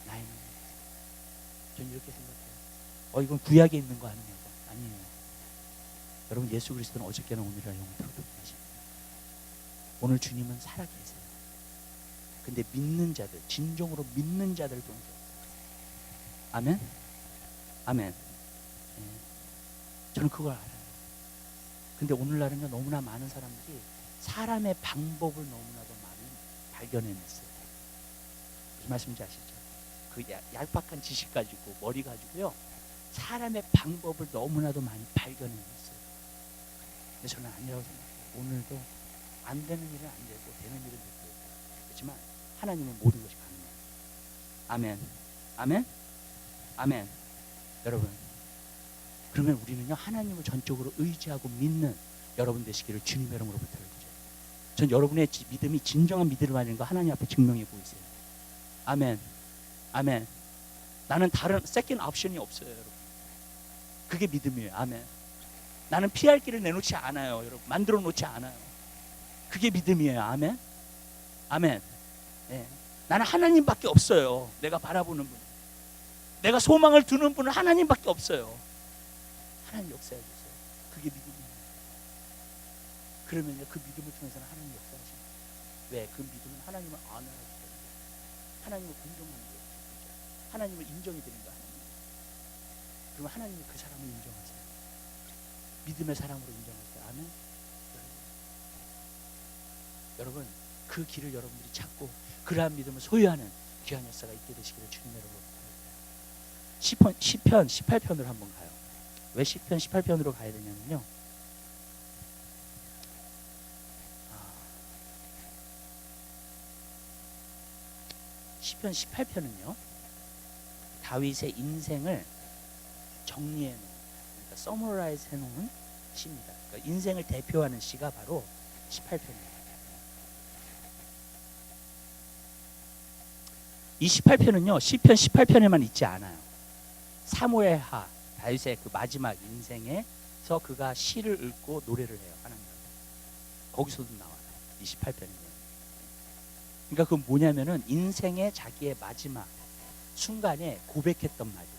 나의 힘이세요. 저는 이렇게 생각해요. 이건 구약에 있는 거 아니냐고. 아니에요. 여러분, 예수 그리스도는 어저께나 오늘이나 영원토록 계십니다. 오늘 주님은 살아계세요. 근데 믿는 자들, 진정으로 믿는 자들 동안. 아멘? 아멘. 네. 저는 그걸 알아요. 근데 오늘날은요, 너무나 많은 사람들이 사람의 방법을 너무나도 많이 발견해냈어요. 무슨 말씀인지 아시죠? 그 얄팍한 지식 가지고, 머리 가지고요, 사람의 방법을 너무나도 많이 발견해냈어요. 근데 저는 아니라고 생각해요. 오늘도 안 되는 일은 안 되고 되는 일은 되고, 그렇지만 하나님은 모든 것이 가능해요. 아멘. 아멘. 아멘. 여러분, 그러면 우리는요, 하나님을 전적으로 의지하고 믿는 여러분 되시기를 주님의 이름으로 부탁드려요. 전 여러분의 믿음이 진정한 믿음을 가지는 거 하나님 앞에 증명해 보이세요. 아멘. 아멘. 나는 다른 세컨드 옵션이 없어요, 여러분. 그게 믿음이에요. 아멘. 나는 피할 길을 내놓지 않아요, 여러분. 만들어 놓지 않아요. 그게 믿음이에요. 아멘. 아멘. 네. 나는 하나님밖에 없어요. 내가 바라보는 분, 내가 소망을 두는 분은 하나님밖에 없어요. 하나님 역사해 주세요. 그게 믿음이에요. 그러면요, 그 믿음을 통해서는 하나님 역사하십니다. 왜? 그 믿음은 하나님을 아는 거예요. 하나님을 공경하는 거예요. 하나님을 인정이 되는 거예요. 그러면 하나님이 그 사람을 인정하세요. 믿음의 사람으로 인정하세요. 아멘. 여러분, 그 길을 여러분들이 찾고 그러한 믿음을 소유하는 귀한 역사가 있게 되시기를 주님의 이름으로 부탁드립니다. 시편 18편으로 한번 가요. 왜 시편 18편으로 가야 되냐면요, 시편 18편은요, 다윗의 인생을 정리해 놓은, 그러니까 서머라이즈 해놓은 시입니다. 그러니까 인생을 대표하는 시가 바로 18편입니다. 이 18편은요, 시편 18편에만 있지 않아요. 사무엘하, 다윗의 그 마지막 인생에서 그가 시를 읽고 노래를 해요, 하나님한테. 거기서도 나와요, 이 18편은요. 그러니까 그건 뭐냐면은 인생의 자기의 마지막 순간에 고백했던 말이에요.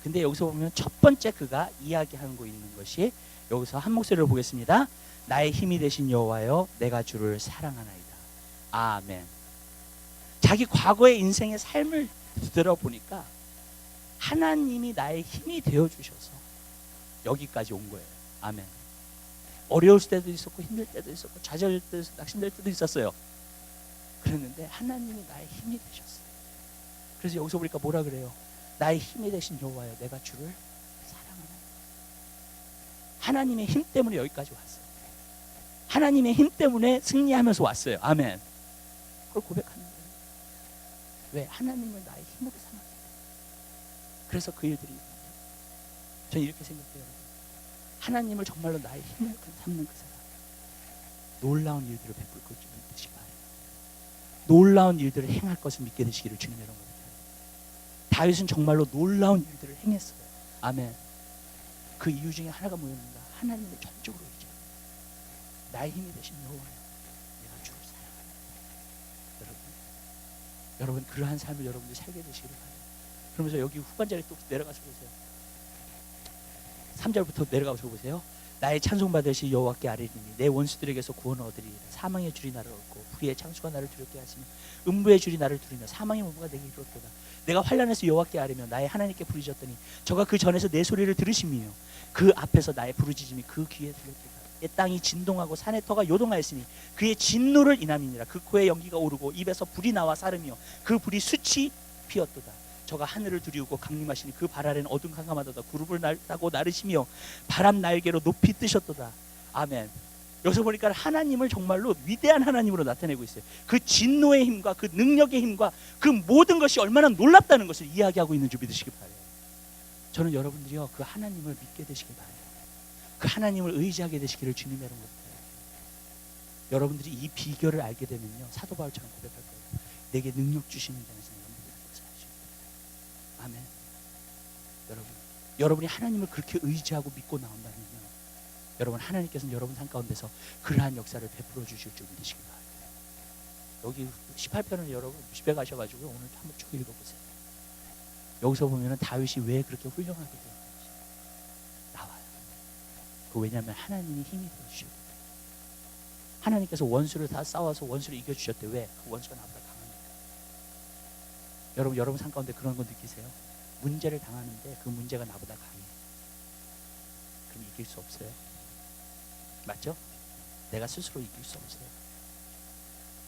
근데 여기서 보면 첫 번째 그가 이야기하고 있는 것이, 여기서 한 목소리로 보겠습니다. 나의 힘이 되신 여호와여, 내가 주를 사랑하나이다. 아멘. 자기 과거의 인생의 삶을 들어보니까 하나님이 나의 힘이 되어주셔서 여기까지 온 거예요. 아멘. 어려울 때도 있었고 힘들 때도 있었고 좌절될 때도 있었고 낙심될 때도 있었어요. 그랬는데 하나님이 나의 힘이 되셨어요. 그래서 여기서 보니까 뭐라 그래요? 나의 힘이 되신 여호와여, 내가 주를 사랑하나이다. 하나님의 힘 때문에 여기까지 왔어요. 하나님의 힘 때문에 승리하면서 왔어요. 아멘. 그걸 고백하는 거예요. 왜? 하나님을 나의 힘으로 삼았어요. 그래서 그 일들이, 저는 이렇게 생각해요. 하나님을 정말로 나의 힘을 삼는 그 사람, 놀라운 일들을 베풀 것을 믿으시기 바랍니다. 놀라운 일들을 행할 것을 믿게 되시기를 주님의 이름으로 부탁드립니다. 다윗은 정말로 놀라운 일들을 행했어요. 아멘. 그 이유 중에 하나가 뭐였는가? 하나님을 전적으로 의지하고 나의 힘이 되신 여호와여, 내가 주를 사랑합니다. 여러분 그러한 삶을 여러분들이 살게 되시기를 바랍니다. 그러면서 여기 후반절에 또 내려가서 보세요. 3절부터 내려가서 보세요. 나의 찬송받으시 여호와께 아뢰리니 내 원수들에게서 구원을 얻으리이다. 사망의 줄이 나를 얻고 불의의 창수가 나를 두렵게 하시며 음부의 줄이 나를 두리며 사망의 문부가 내게 이르렀도다. 내가 환난에서 여호와께 아뢰며 나의 하나님께 부르짖었더니 저가 그 전에서 내 소리를 들으시며 그 앞에서 나의 부르짖음이 그 귀에 들렸도다. 내 땅이 진동하고 산의 터가 요동하였으니 그의 진노를 인함이니라. 그 코에 연기가 오르고 입에서 불이 나와 사르며 그 불이 수치 높이였도다. 저가 하늘을 두리우고 강림하시니 그 발 아래는 어둠 캄캄하도다. 구름을 타고 나르시며 바람 날개로 높이 뜨셨도다. 아멘. 여기서 보니까 하나님을 정말로 위대한 하나님으로 나타내고 있어요. 그 진노의 힘과 그 능력의 힘과 그 모든 것이 얼마나 놀랍다는 것을 이야기하고 있는 줄 믿으시기 바라요. 저는 여러분들이요, 그 하나님을 믿게 되시길 바라요. 그 하나님을 의지하게 되시기를 주님의 이름으로 부탁드려요. 여러분들이 이 비결을 알게 되면요, 사도 바울처럼 고백할 거예요. 내게 능력 주시는 자에서 내가 모든 것을 할 수 있다. 아멘. 여러분이 하나님을 그렇게 의지하고 믿고 나온다면요, 여러분, 하나님께서는 여러분 삶 가운데서 그러한 역사를 베풀어 주실 줄 믿으시기 바랍니다. 여기 18편을 여러분 집에 가셔가지고 오늘 한번 쭉 읽어보세요. 여기서 보면은 다윗이 왜 그렇게 훌륭하게 되었는지 나와요. 왜냐하면 하나님이 힘이 되어주셨기 때문에. 하나님께서 원수를 다 싸워서 원수를 이겨주셨대. 왜? 그 원수가 나보다 강하니까. 여러분 삶 가운데 그런 거 느끼세요? 문제를 당하는데 그 문제가 나보다 강해. 그럼 이길 수 없어요. 맞죠? 내가 스스로 이길 수 없어요.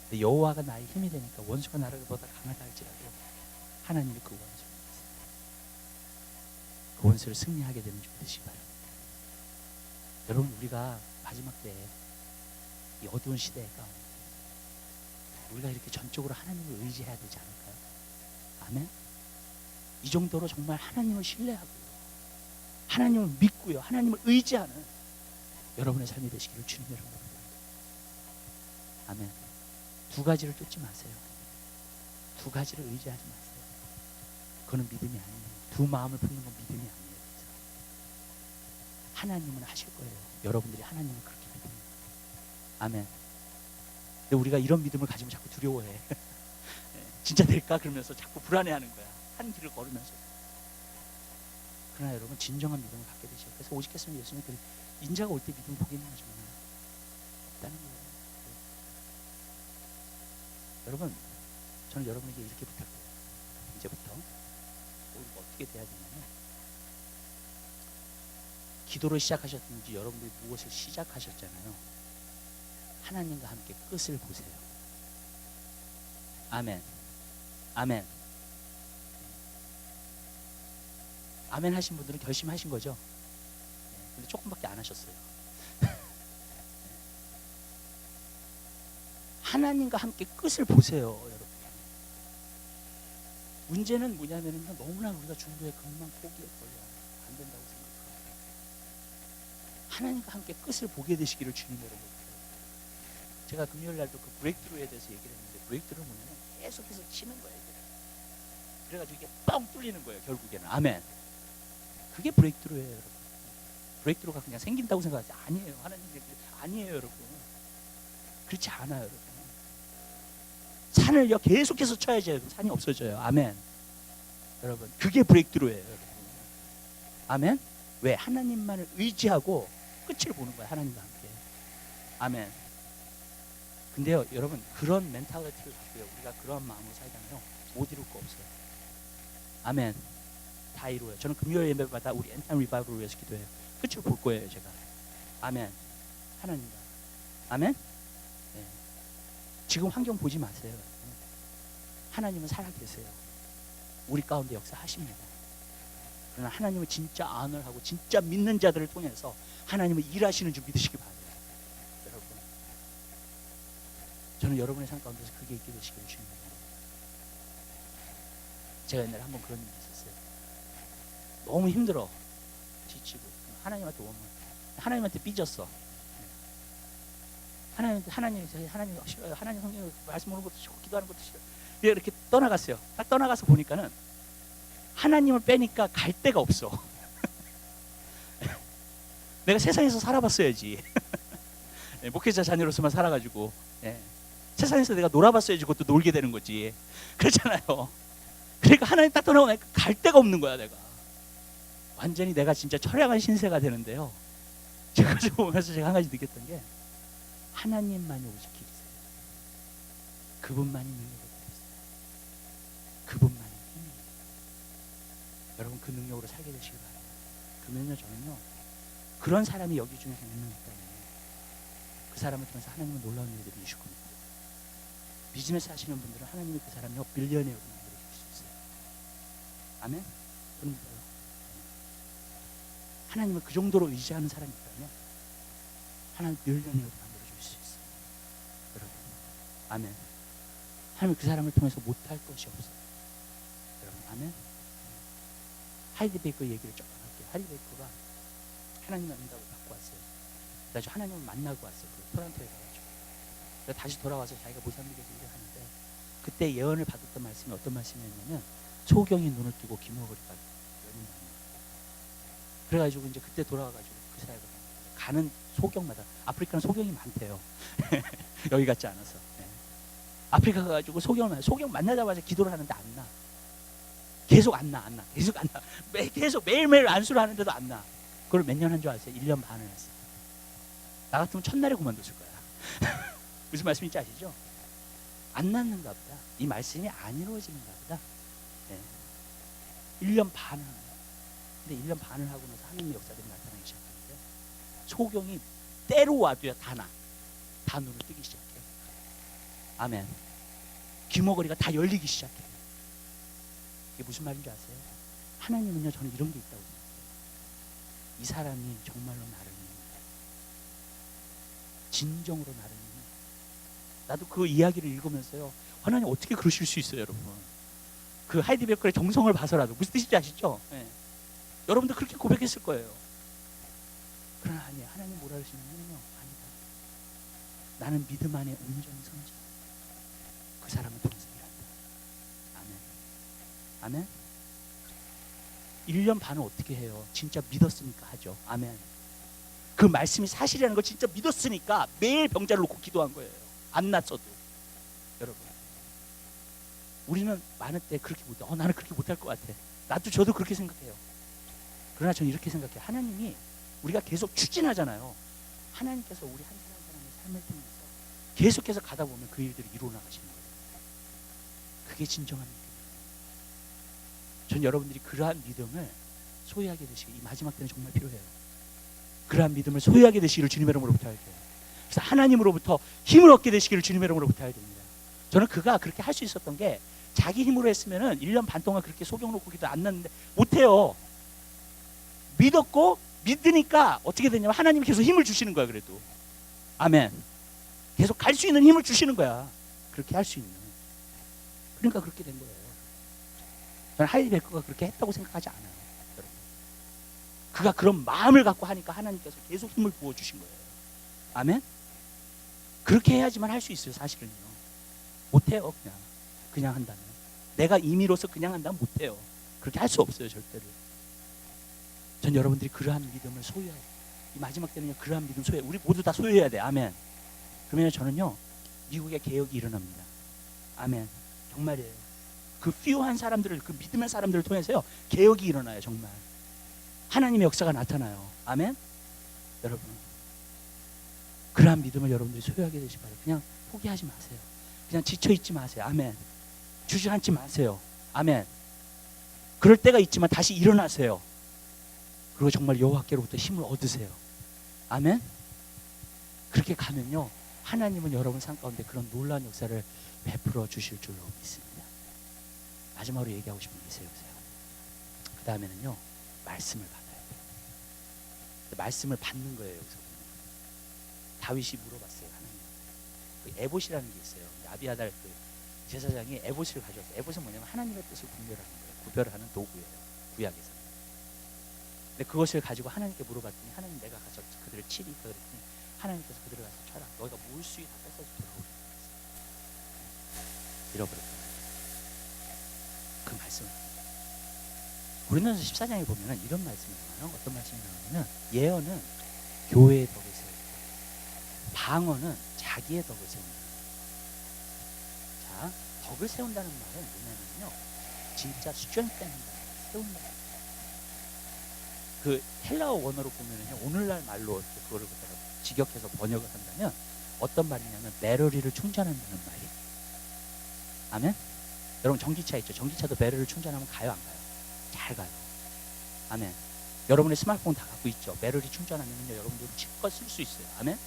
근데 여호와가 나의 힘이 되니까 원수가 나보다 강하다 할지라도 하나님이 그 원수를 승리하게 되는 줄 믿으시기 바랍니다. 여러분, 우리가 마지막 때에 이 어두운 시대에 가운데 우리가 이렇게 전적으로 하나님을 의지해야 되지 않을까요? 아멘? 이 정도로 정말 하나님을 신뢰하고요, 하나님을 믿고요, 하나님을 의지하는 여러분의 삶이 되시기를 주님의 이름으로 부탁드립니다. 아멘. 두 가지를 쫓지 마세요. 두 가지를 의지하지 마세요. 그거는 믿음이 아니에요. 두 마음을 품는 건 믿음이 아니에요. 하나님은 하실 거예요. 여러분들이 하나님을 그렇게 믿습니다. 아멘. 근데 우리가 이런 믿음을 가지면 자꾸 두려워해. 진짜 될까? 그러면서 자꾸 불안해하는 거야. 한 길을 걸으면서. 그러나 여러분, 진정한 믿음을 갖게 되셔요. 그래서 오직했으면 예수님 그 인자가 올 때 믿음 보겠냐지만 없다는 거예요. 여러분, 저는 여러분에게 이렇게 부탁드려요. 이제부터 우리가 어떻게 돼야 되냐면, 기도를 시작하셨든지 여러분들이 무엇을 시작하셨잖아요. 하나님과 함께 끝을 보세요. 아멘. 아멘. 아멘 하신 분들은 결심하신 거죠? 근데 조금밖에 안 하셨어요. 하나님과 함께 끝을 보세요, 여러분. 문제는 뭐냐면요, 너무나 우리가 중도에 금방 포기해버려요. 안 된다고 생각해요. 하나님과 함께 끝을 보게 되시기를 주님의 이름으로. 제가 금요일 날도 그 브레이크트루에 대해서 얘기를 했는데, 브레이크트루는 뭐냐면 계속해서 치는 거예요. 그래가지고 이게 뻥 뚫리는 거예요, 결국에는. 아멘. 그게 브레이크트루예요, 여러분. 브레이크트루가 그냥 생긴다고 생각하지. 아니에요. 하나님 얘기 아니에요, 여러분. 그렇지 않아요, 여러분. 산을요, 계속해서 쳐야지 산이 없어져요. 아멘. 여러분, 그게 브레이크트루예요, 여러분. 아멘. 왜? 하나님만을 의지하고 끝을 보는 거예요, 하나님과 함께. 아멘. 근데요, 여러분, 그런 멘탈리티를 갖고요, 우리가 그런 마음으로 살잖아요, 못 이룰 거 없어요. 아멘. 다 이루어요. 저는 금요일 예배마다 우리 엔타임 리바이벌을 위해서 기도해요. 끝을 볼 거예요, 제가. 아멘. 하나님과. 아멘. 네. 지금 환경 보지 마세요. 하나님은 살아계세요. 우리 가운데 역사하십니다. 그러나 하나님은 진짜 안을 하고 진짜 믿는 자들을 통해서 하나님은 일하시는 줄 믿으시기 바랍니다. 여러분, 저는 여러분의 삶 가운데서 그게 있게 되시기를 주입니다. 제가 옛날에 한번 그런 일이 있었어요. 너무 힘들어, 지치고, 하나님한테 원망, 하나님한테 삐졌어. 하나님 성경 말씀 오는 것도 싫고 기도하는 것도 싫어. 이렇게 떠나갔어요. 딱 떠나가서 보니까는 하나님을 빼니까 갈 데가 없어. 내가 세상에서 살아봤어야지. 목회자 자녀로서만 살아가지고, 세상에서 내가 놀아봤어야지 그것도 놀게 되는 거지. 그렇잖아요. 그러니까 하나님 딱 떠나고 나니까 갈 데가 없는 거야. 내가 완전히 내가 진짜 처량한 신세가 되는데요, 제가 보면서 제가 한 가지 느꼈던 게, 하나님만이 오직 길이세요. 그분만이 능력을 드리세요. 그분만이 힘이에요. 여러분, 그 능력으로 살게 되시기 바랍니다. 그러면요, 저는요, 그런 사람이 여기 중에 몇 명 있다면 그 사람을 통해서 하나님은 놀라운 일들을 이루실 겁니다. 비즈니스 하시는 분들은 하나님이 그 사람이 빌리언웨어로 만들어 주실 수 있어요. 아멘. 저는 믿어요. 하나님을 그 정도로 의지하는 사람이라면 하나님 밀려내어도 만들어 줄 수 있어요. 여러분, 아멘. 하나님 그 사람을 통해서 못할 것이 없어요. 여러분, 아멘. 하이디 베이커 얘기를 조금 할게요. 하이디 베이커가 하나님의 응답을 받고 왔어요. 그래서 하나님을 만나고 왔어요. 그 토론토에 가가지고. 그래서 다시 돌아와서 자기가 모삼비크에서 일을 하는데 그때 예언을 받았던 말씀이 어떤 말씀이었냐면 소경이 눈을 뜨고 기머거리가 열린다는 거예요. 그래가지고 이제 그때 돌아와가지고 그 사회가 가는 소경마다 아프리카는 소경이 많대요. 여기 같지 않아서. 네. 아프리카 가가지고 소경 만나자마자 기도를 하는데 안 나. 계속 안 나. 계속 안 나. 계속 매일매일 안수를 하는데도 안 나. 그걸 몇 년 한 줄 아세요? 1년 반을 했어요. 나 같으면 첫날에 그만뒀을 거야. 무슨 말씀인지 아시죠? 안 낫는가 보다. 이 말씀이 안 이루어지는가 보다. 네. 1년 반을 하는 거야. 근데 1년 반을 하고 나서 하나님의 역사들이 나타나기 시작하는데 소경이 때로 와도야 다 나. 다 눈을 뜨기 시작해. 아멘. 귀머거리가 다 열리기 시작해. 이게 무슨 말인지 아세요? 하나님은요, 저는 이런 게 있다고 생각해요. 이 사람이 정말로 나를 믿는다. 진정으로 나를 믿는다. 나도 그 이야기를 읽으면서요, 하나님 어떻게 그러실 수 있어요, 여러분? 그 하이디 베커의 정성을 봐서라도. 무슨 뜻인지 아시죠? 네. 여러분도 그렇게 고백했을 거예요. 그러나 아니에요. 하나님 뭐라 하시냐면요, 아니다. 나는 믿음 안에 온전히 선지. 그 사람을 통해서 일한다. 아멘. 아멘. 1년 반을 어떻게 해요? 진짜 믿었으니까 하죠. 아멘. 그 말씀이 사실이라는 걸 진짜 믿었으니까 매일 병자를 놓고 기도한 거예요. 안 났어도. 여러분, 우리는 많을 때 그렇게 못해. 나는 그렇게 못할 것 같아. 저도 그렇게 생각해요. 그러나 저는 이렇게 생각해요. 하나님이 우리가 계속 추진하잖아요. 하나님께서 우리 한 사람 한 사람의 삶을 통해서 계속해서 가다 보면 그 일들이 이루어 나가시는 거예요. 그게 진정한 믿음이에요. 전 여러분들이 그러한 믿음을 소유하게 되시기, 이 마지막 때는 정말 필요해요. 그러한 믿음을 소유하게 되시기를 주님의 이름으로 부탁해요. 그래서 하나님으로부터 힘을 얻게 되시기를 주님의 이름으로 부탁해야 됩니다. 저는 그가 그렇게 할 수 있었던 게 자기 힘으로 했으면은 1년 반 동안 그렇게 소경 놓고 기도 안 났는데 못해요. 믿었고 믿으니까 어떻게 되냐면 하나님이 계속 힘을 주시는 거야. 그래도 아멘. 계속 갈 수 있는 힘을 주시는 거야. 그렇게 할 수 있는. 그러니까 그렇게 된 거예요. 저는 하이디 베커가 그렇게 했다고 생각하지 않아요. 여러분. 그가 그런 마음을 갖고 하니까 하나님께서 계속 힘을 부어주신 거예요. 아멘. 그렇게 해야지만 할 수 있어요. 사실은요. 못해요. 그냥 한다면. 내가 임의로서 그냥 한다면 못해요. 그렇게 할 수 없어요. 절대로. 전 여러분들이 그러한 믿음을 소유해야 돼요. 이 마지막 때는요, 그러한 믿음 소유해. 우리 모두 다 소유해야 돼. 아멘. 그러면 저는요, 미국의 개혁이 일어납니다. 아멘. 정말이에요. 그 피오한 사람들을, 그 믿음의 사람들을 통해서요, 개혁이 일어나요. 정말. 하나님의 역사가 나타나요. 아멘. 여러분, 그러한 믿음을 여러분들이 소유하게 되시 바라요. 그냥 포기하지 마세요. 그냥 지쳐있지 마세요. 아멘. 주저앉지 마세요. 아멘. 그럴 때가 있지만 다시 일어나세요. 그리고 정말 여호와께로부터 힘을 얻으세요. 아멘. 그렇게 가면요, 하나님은 여러분 삶 가운데 그런 놀라운 역사를 베풀어 주실 줄로 믿습니다. 마지막으로 얘기하고 싶은 게 있어요. 그 다음에는요, 말씀을 받아야 돼요. 말씀을 받는 거예요. 여기서 다윗이 물어봤어요. 하나님. 그 에봇이라는 게 있어요. 아비아달 그 제사장이 에봇을 가져왔어요. 에봇은 뭐냐면 하나님의 뜻을 분별하는 거예요. 구별하는 도구예요. 구약에서. 근데 그것을 가지고 하나님께 물어봤더니 하나님, 내가 가서 그들을 치리 그랬더니 하나님께서 그들을 가서 쳐라. 너희가 물수위 다 뺏어서 돌아오게 그랬어요. 잃어버렸다. 그 말씀을. 고린도전서 14장에 보면 이런 말씀이 나와요. 어떤 말씀이 나오냐면 예언은 교회의 덕을 세우고 방언은 자기의 덕을 세운다. 자, 덕을 세운다는 말은 뭐냐면요, 진짜 strengthen다, 세운다. 그 헬라어 원어로 보면은요, 오늘날 말로 그거를 갖다가 직역해서 번역을 한다면 어떤 말이냐면 배터리를 충전한다는 말이에요. 아멘. 여러분 전기차 있죠? 전기차도 배터리를 충전하면 가요, 안 가요? 잘 가요. 아멘. 여러분의 스마트폰 다 갖고 있죠? 배터리 충전하면요, 여러분들 실컷 쓸 수 있어요. 아멘.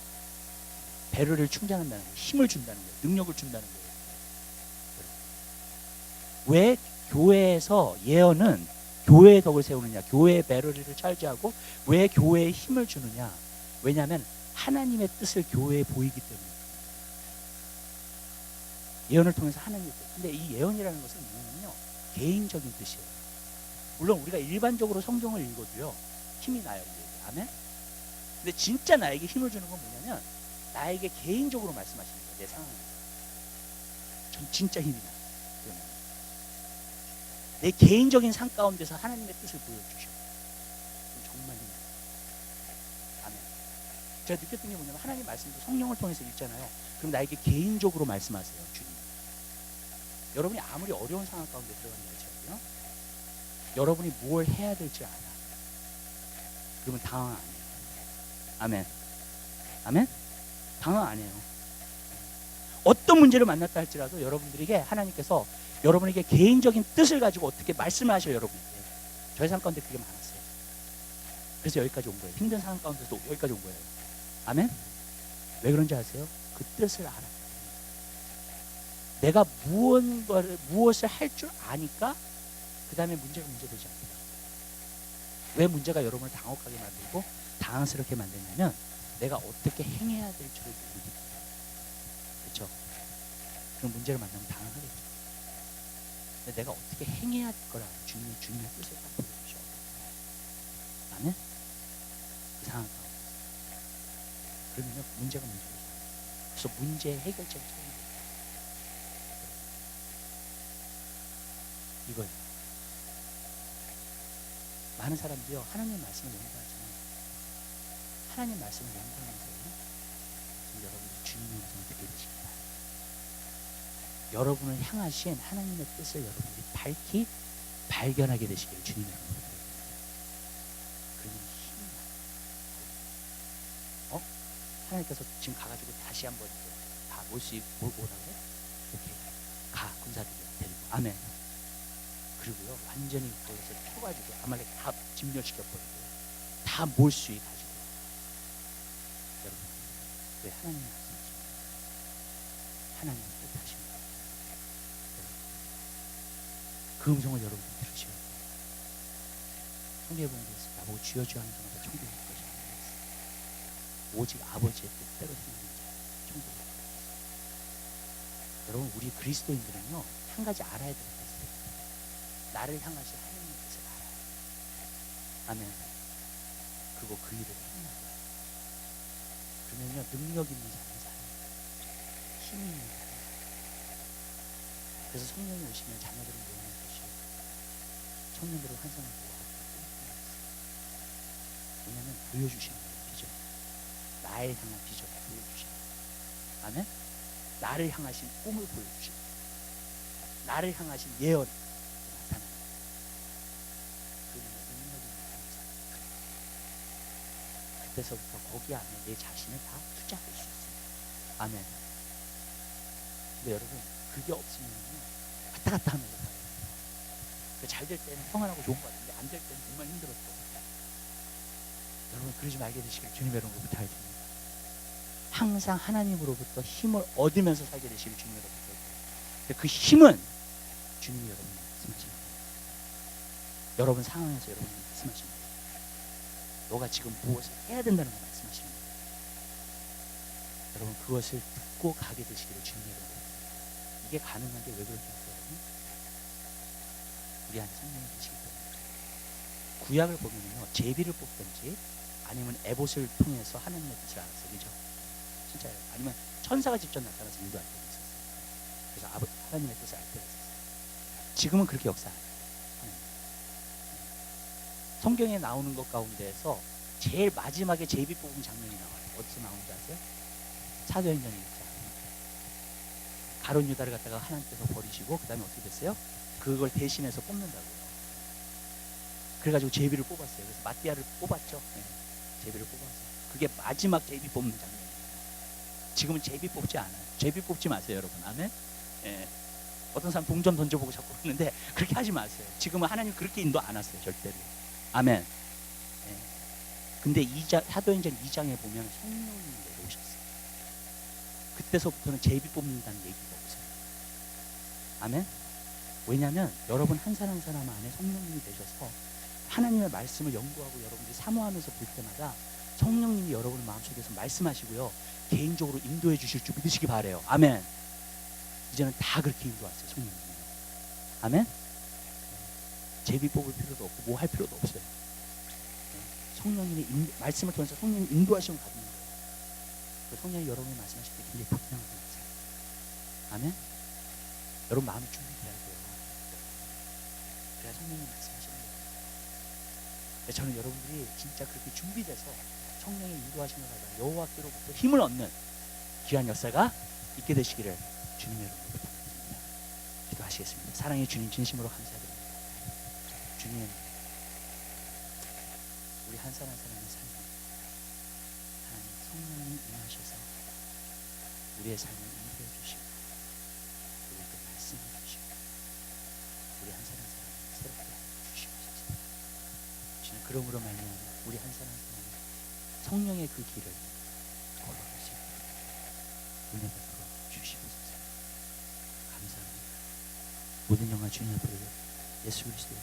배터리를 충전한다는 거예요. 힘을 준다는 거예요. 능력을 준다는 거예요. 왜 교회에서 예언은 교회의 덕을 세우느냐, 교회의 배럴리를 찰지하고 왜 교회에 힘을 주느냐? 왜냐하면 하나님의 뜻을 교회에 보이기 때문에. 예언을 통해서 하나님의 뜻. 근데 이 예언이라는 것은 뭐냐면요, 개인적인 뜻이에요. 물론 우리가 일반적으로 성경을 읽어도요, 힘이 나요. 우리에게. 아멘. 근데 진짜 나에게 힘을 주는 건 뭐냐면 나에게 개인적으로 말씀하시는 거예요. 내 상황에서. 전 진짜 힘이 나요. 내 개인적인 삶 가운데서 하나님의 뜻을 보여주셔. 정말 힘이 나요. 아멘. 제가 느꼈던 게 뭐냐면 하나님 말씀도 성령을 통해서 읽잖아요. 그럼 나에게 개인적으로 말씀하세요. 주님. 여러분이 아무리 어려운 상황 가운데 들어가는 거죠. 여러분이 뭘 해야 될지 알아. 그러면 당황 안 해요. 아멘. 아멘? 당황 안 해요. 어떤 문제를 만났다 할지라도 여러분들에게 하나님께서 여러분에게 개인적인 뜻을 가지고 어떻게 말씀을 하셔요. 여러분에게. 저희 삶 가운데 그게 많았어요. 그래서 여기까지 온 거예요. 힘든 상황 가운데서 여기까지 온 거예요. 아멘? 왜 그런지 아세요? 그 뜻을 알아. 내가 무엇을 할 줄 아니까 그 다음에 문제가 문제되지 않다. 왜 문제가 여러분을 당혹하게 만들고 당황스럽게 만드냐면 내가 어떻게 행해야 될 줄을 모르기 때문에. 그렇죠? 그럼 문제를 만나면 당황하겠죠. 근데 내가 어떻게 행해야 될 거라 주님의 뜻을 딱 보여주셔. 나는 그 상황 가운데. 그러면요 문제가 문제죠. 그래서 문제의 해결책을 찾는 거예요. 이거예요. 많은 사람들이요 하나님의 말씀을 연구하지만 하나님 말씀을 연구하면서요 지금 여러분이 주님의 음성을 듣게 되십니다. 여러분을 향하신 하나님의 뜻을 여러분들이 밝히 발견하게 되시기를 주님의 이름으로 기도합니다. 그러면 힘이 나요. 하나님께서 지금 가가지고 다시 한번 다 몰수 오라고 해? 오케이. 가 군사들이 데리고 아멘. 그리고요 완전히 거기서 쳐가지고 아말렉 다 진멸시켜버리고 다 몰수히 가지고 여러분 왜 하나님 말씀하십니까? 하나님 뜻하십니다. 그 음성을 여러분이 들으셔야 돼요. 성경에 보면 그렇습니다. 나보고 주여 주여 하는 자마다 천국에 갈 것이 아니라 오직 아버지의 뜻대로 행하는 자 천국에 갈 것이다. 여러분 우리 그리스도인들은요 한 가지 알아야 될 게 있어요. 나를 향하신 하나님의 뜻을 알아요. 아멘. 그리고 그 일을 행하고요. 그러면요 능력 있는 삶을 살아요. 힘이 있는 삶을 살아요. 그래서 성령이 오시면 자녀들을 모으는 것이요 청년들을 환상을 모아서 왜냐하면 보여주시는 거예요. 비전. 나를 향한 비전을 보여주시는 거예요. 아멘. 나를 향하신 꿈을 보여주시는 거예요. 나를 향하신 예언 나타나는 거예요. 그러면 능력 있는 삶을 살아요. 그때서부터 거기 안에 내 자신을 다 투자할 수 있습니다. 아멘. 근데 여러분 그게 없으면요 왔다 갔다 하면서 살아요. 잘 될 때는 평안하고 좋은 것 같은데 안 될 때는 정말 힘들었고 여러분 그러지 말게 되시길 주님의 이름으로 부탁드립니다. 항상 하나님으로부터 힘을 얻으면서 살게 되시길 주님의 이름으로 부탁드립니다. 그 힘은 주님이 여러분이 말씀하십니다. 여러분 상황에서 여러분이 말씀하십니다. 너가 지금 무엇을 해야 된다는 걸 말씀하십니다. 여러분 그것을 듣고 가게 되시기를 주님의 이름으로 부탁드립니다. 이게 가능한 게 왜 그런지 아세요? 우리 안에 성령이 계시기 때문에. 구약을 보면요 제비를 뽑든지 아니면 에봇을 통해서 하나님의 뜻을 알았어요. 그죠? 진짜요. 아니면 천사가 직접 나타나서 인도할 때도 있었어요. 그래서 하나님의 뜻을 알 때가 있었어요. 지금은 그렇게 역사 안 해요. 성경에 나오는 것 가운데에서 제일 마지막에 제비 뽑은 장면이 나와요. 어디서 나오는지 아세요? 사도행전에 있죠. 가룟 유다를 갖다가 하나님께서 버리시고 그 다음에 어떻게 됐어요? 그걸 대신해서 뽑는다고요. 그래가지고 제비를 뽑았어요. 그래서 마띠아를 뽑았죠. 네. 제비를 뽑았어요. 그게 마지막 제비 뽑는 장면이에요. 지금은 제비 뽑지 않아요. 제비 뽑지 마세요, 여러분. 아멘. 예. 어떤 사람 동전 던져보고 자꾸 그러는데 그렇게 하지 마세요. 지금은 하나님 그렇게 인도 안 하세요, 절대로. 아멘. 예. 근데 사도행전 2장에 보면 성령님이 내려오셨어요. 그때서부터는 제비 뽑는다는 얘기가 없어요. 아멘. 왜냐하면 여러분 한 사람 한 사람 안에 성령님이 되셔서 하나님의 말씀을 연구하고 여러분들이 사모하면서 볼 때마다 성령님이 여러분의 마음속에서 말씀하시고요, 개인적으로 인도해 주실 줄 믿으시기 바라요. 아멘. 이제는 다 그렇게 인도하세요, 성령님이. 아멘. 제비 뽑을 필요도 없고 뭐 할 필요도 없어요. 성령님이 말씀을 통해서 성령님 인도하시면 가는 거예요. 그 성령이 여러분이 말씀하실 때 굉장히 분명하게 하세요. 아멘. 여러분 마음이 준비돼야 돼요. 그래야 성령님 말씀하시는 거예요. 저는 여러분들이 진짜 그렇게 준비돼서 성령의 인도하심을 받아 여호와께로부터 힘을 얻는 귀한 역사가 있게 되시기를 주님 여러분을 부탁드립니다. 기도하시겠습니다. 사랑의 주님, 진심으로 감사드립니다. 주님, 우리 한 사람 한 사람의 삶에 하나님 성령이 임하셔서 우리의 삶을 인도해 주시고 우리에게 말씀해 주시고 우리 한 사람 한 사람을 새롭게 주시옵소서. 주님, 그러므로 말미암아 우리 한 사람 한 사람이 성령의 그 길을 걸어갈 수 있도록 은혜 베풀어 주시옵소서. 감사합니다. 모든 영광 주님 앞에 예수 그리스도의